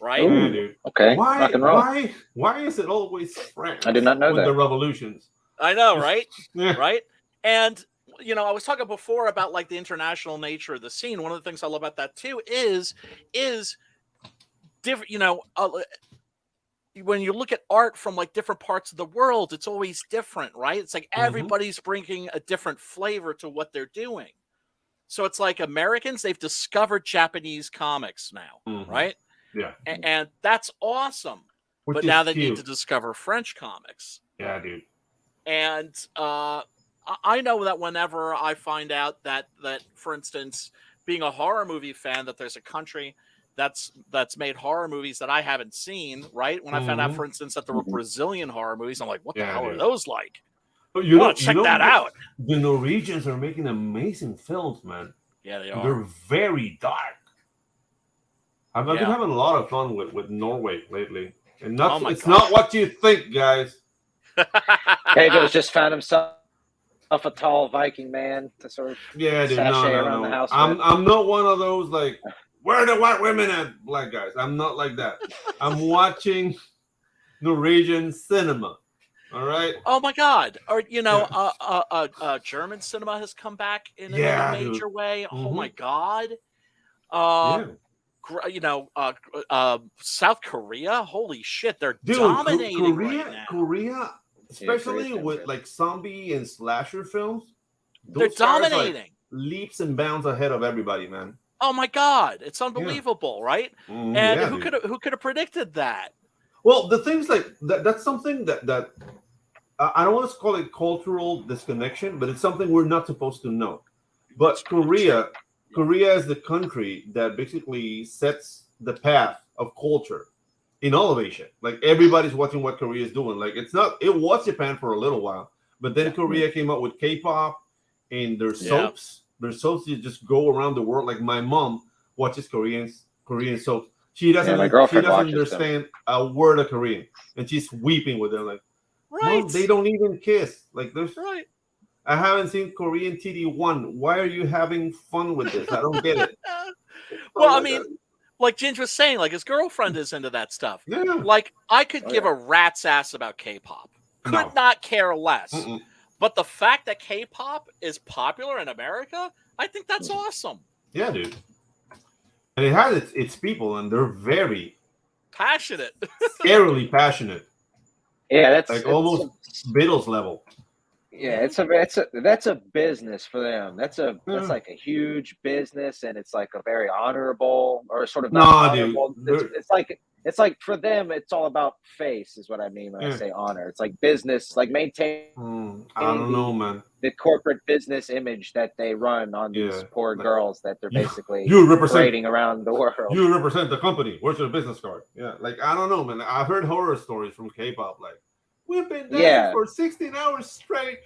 right? Ooh, Yeah, dude. okay. Why is it always France? I did not know with that. the revolutions. I know, right? Yeah. Right? And I was talking before about like the international nature of the scene. One of the things I love about that too is different. When you look at art from like different parts of the world, it's always different, right? It's like everybody's bringing a different flavor to what they're doing. So it's like Americans, they've discovered Japanese comics now, right? Yeah. And that's awesome. But now they need to discover French comics. Yeah, dude. And I know that whenever I find out that for instance, being a horror movie fan, that there's a country that's made horror movies that I haven't seen, right? When I found out, for instance, that there were Brazilian horror movies, I'm like, what the hell are those like? But check that out. The Norwegians are making amazing films, man. Yeah, they are. They're very dark. I've been having a lot of fun with Norway lately. And it's not what you think, guys. Pedro's just found himself a tall Viking man to sort of sashay around the house. I'm not one of those like, where are the white women and black guys? I'm not like that. I'm watching Norwegian cinema. All right. Oh my God! Or German cinema has come back in a major way. Oh my God. South Korea. Holy shit! They're dominating right now. Korea, especially with like zombie and slasher films, they're dominating. Like, leaps and bounds ahead of everybody, man. Oh my God! It's unbelievable, right? And who could have predicted that? Well, the things like that's something that I don't want to call it cultural disconnection, but it's something we're not supposed to know. But Korea is the country that basically sets the path of culture in all of Asia. Like everybody's watching what Korea is doing. Like it was Japan for a little while, but then Korea came up with K-pop and their soaps. Their soaps just go around the world. Like my mom watches Korean soaps. She doesn't understand a word of Korean, and she's weeping with them. Like, Mom, they don't even kiss. Like there's I haven't seen Korean TD1. Why are you having fun with this? I don't get it. Well, I mean, like Ginge was saying, like his girlfriend is into that stuff. Yeah. Like I could give a rat's ass about K-pop. Could not care less. But the fact that K-pop is popular in America, I think that's awesome. Yeah, dude. And it has its people, and they're very passionate. Scarily passionate. Yeah, that's like almost Beatles level. Yeah, that's a business for them. That's like a huge business, and it's like a very honorable or sort of not honorable. It's like for them, it's all about face, is what I mean when I say honor. It's like business, like maintaining I don't know, man. The corporate business image that they run on these poor girls that they're basically parading around the world. You represent the company. Where's your business card? Yeah, like I don't know, man. I've heard horror stories from K-pop, like we've been dancing for 16 hours straight,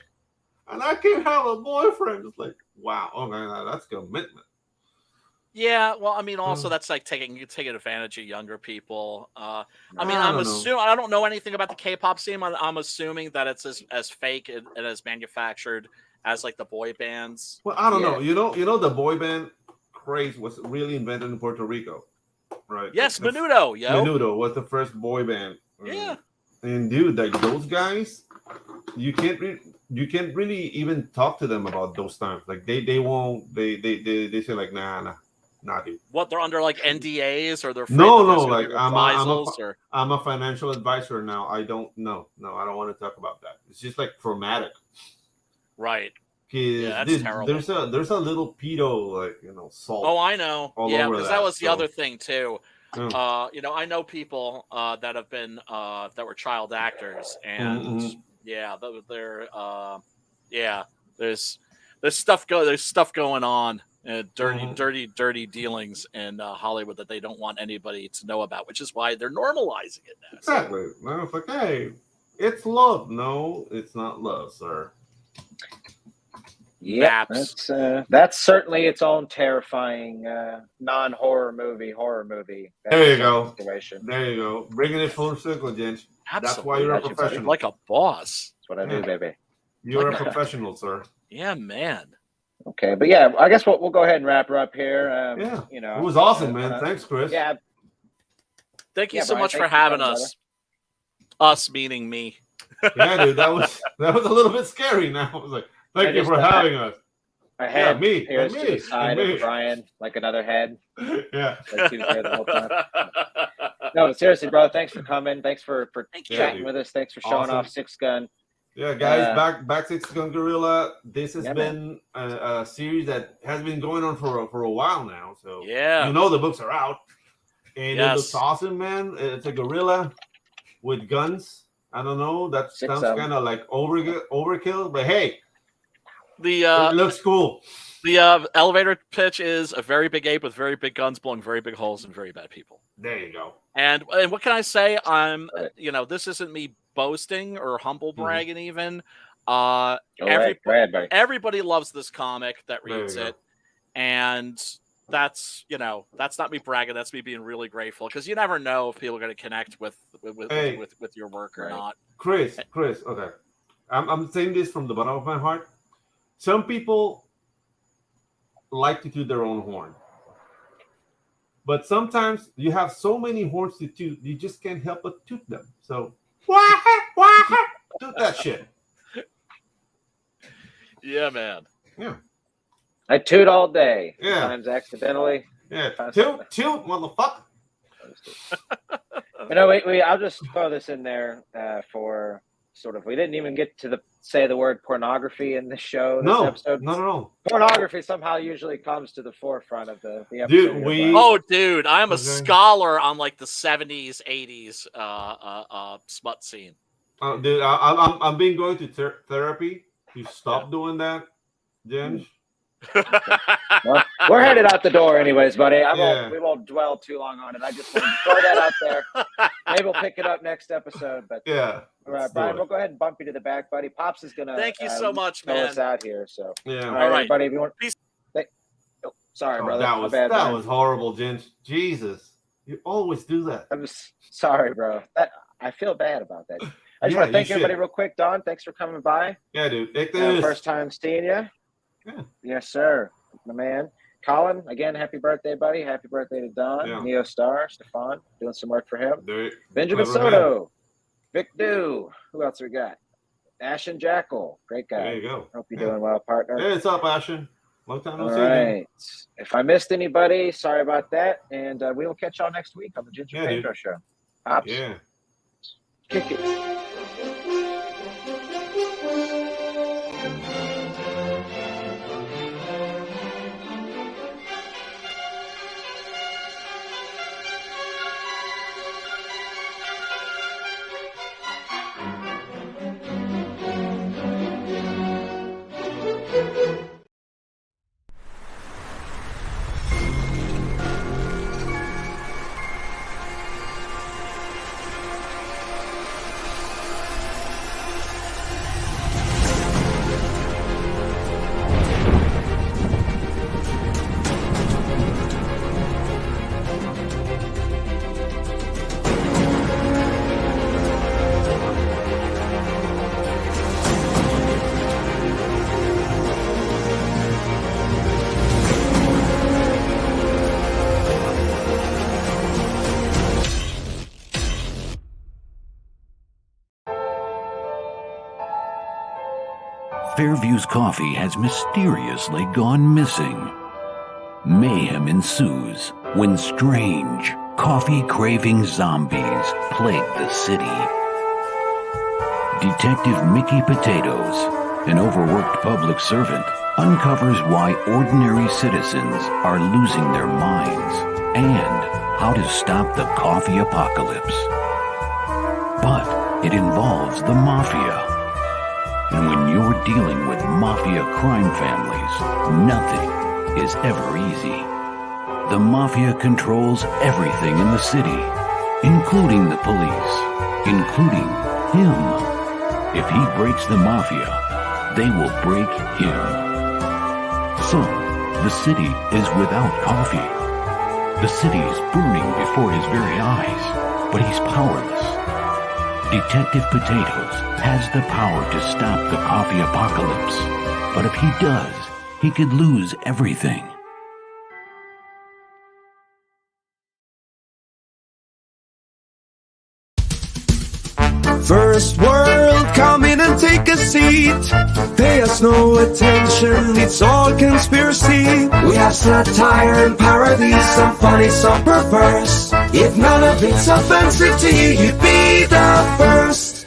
and I can't have a boyfriend. It's like, wow, okay, that's commitment. Yeah, well, I mean, also that's like taking advantage of younger people. I mean, I'm assuming I don't know anything about the K-pop scene. I'm assuming that it's as fake and as manufactured as like the boy bands. Well, I don't know. You know, the boy band craze was really invented in Puerto Rico, right? Yes, Menudo. Menudo was the first boy band. Yeah. And dude, like those guys, you can't really even talk to them about those times. Like they won't. They say like nah, dude. What, they're under like NDAs or they're no, like I'm a financial advisor now. I don't know. No, I don't want to talk about that. It's just like traumatic. Right. Yeah, that's terrible. There's a little pedo like salt. Oh, I know. Yeah, because that was the other thing too. I know people that have been that were child actors, and there's stuff going on. Dirty dealings in Hollywood that they don't want anybody to know about, which is why they're normalizing it now. Exactly. So. It's like, hey, it's love. No, it's not love, sir. Yeah, that's certainly its own terrifying non-horror movie. There you go. Situation. There you go. Bringing it full circle, Ginge. That's why you're a Absolutely. professional. Like a boss. That's what I do, baby. You're a professional, sir. Yeah, man. Okay, but yeah, I guess we'll go ahead and wrap her up here. Yeah. You know, It was awesome, man. Thanks, Chris. Yeah. Thank you Yeah, so Brian, much for thanks for having coming, us. Us meaning me. Yeah, dude, that was a little bit scary. Now I was like, thank you for having us. A head me, appears and to me, the side and me. of Brian, like another head. Yeah. Like he was there the whole time. No, but seriously, bro, thanks for coming. Thanks for chatting dude. with us. Thanks for showing off Six Gun. Yeah, guys, back Six Gun Gorilla. This has been a series that has been going on for a while now. So yeah, you know the books are out, and it looks awesome, man. It's a gorilla with guns. I don't know. That sounds kind of like overkill, but hey, it looks cool. The elevator pitch is a very big ape with very big guns, blowing very big holes, and very bad people. There you go. And what can I say? This isn't me boasting or humble bragging even. Everybody loves this comic that reads it, and that's not me bragging. That's me being really grateful, because you never know if people are going to connect with your work or not. Chris, okay, I'm saying this from the bottom of my heart. Some people like to toot their own horn, but sometimes you have so many horns to toot, you just can't help but toot them. So toot that shit. Yeah, man. Yeah. I toot all day. Yeah. Sometimes accidentally. Yeah. Toot, motherfucker. I'll just throw this in there for sort of. We didn't even get to say the word pornography in the show. This episode. No. Pornography somehow usually comes to the forefront of the episode. Dude, I'm a scholar on like the 70s, 80s smut scene. Dude, I'm being going to therapy. You stop doing that, Ginge. Well, we're headed out the door anyways, buddy. We won't dwell too long on it. I just wanted to throw that out there. Maybe we'll pick it up next episode. But yeah, all right, Brian, we'll go ahead and bump you to the back, buddy. Pops is gonna thank you so much, fill man. us out here. So yeah, all right, everybody. If you want, peace. Sorry, brother. That was horrible, Ginge. Jesus, you always do that. I'm just sorry, bro. I feel bad about that. I just want to thank everybody real quick. Don, thanks for coming by. Yeah, dude. First time seeing you. Yeah. Yes, sir. My man. Colin, again, happy birthday, buddy. Happy birthday to Don. Yeah. Neo Star, Stefan, doing some work for him. Benjamin Soto. Vic Dew. Who else we got? Ashen Jackal. Great guy. There you go. Hope you're doing well, partner. Hey, what's up, Ashen? Long time no see. All right. If I missed anybody, sorry about that. And we will catch y'all next week on the Ginge and Pedro show. Pops. Yeah. Kick it. Fairview's coffee has mysteriously gone missing. Mayhem ensues when strange, coffee-craving zombies plague the city. Detective Mickey Potatoes, an overworked public servant, uncovers why ordinary citizens are losing their minds and how to stop the coffee apocalypse. But it involves the mafia. And when you're dealing with mafia crime families, nothing is ever easy. The mafia controls everything in the city, including the police, including him. If he breaks the mafia, they will break him. So, the city is without coffee. The city is burning before his very eyes, but he's powerless. Detective Potatoes has the power to stop the coffee apocalypse. But if he does, he could lose everything. First world, come in and take a seat. Pay us no attention, it's all conspiracy. We have satire and parody, some funny, some perverse. If none of it's offensive to you, you'd be the first.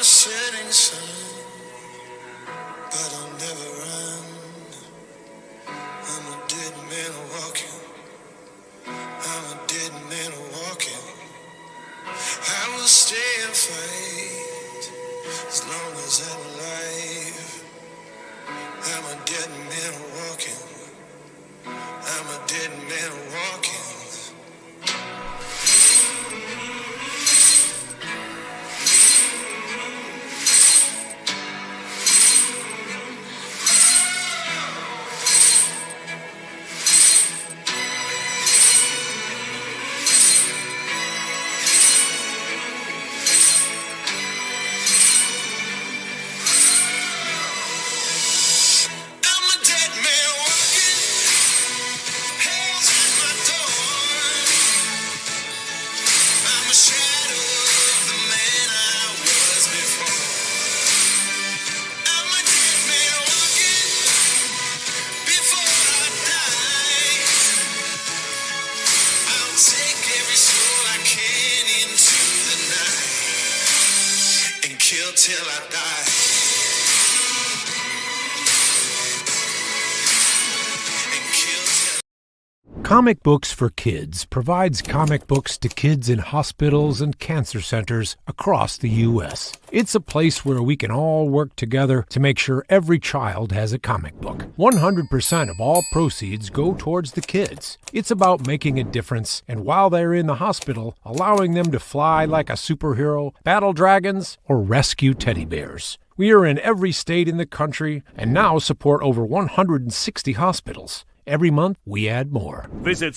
a setting sun, but I'll never run. I'm a dead man walking. I'm a dead man walking. I will stay and fight as long as I'm alive. I'm a dead man walking. I'm a dead man walking. Till I die. Comic Books for Kids provides comic books to kids in hospitals and cancer centers across the U.S. It's a place where we can all work together to make sure every child has a comic book. 100% of all proceeds go towards the kids. It's about making a difference, and while they're in the hospital, allowing them to fly like a superhero, battle dragons, or rescue teddy bears. We are in every state in the country and now support over 160 hospitals. Every month, we add more. Visit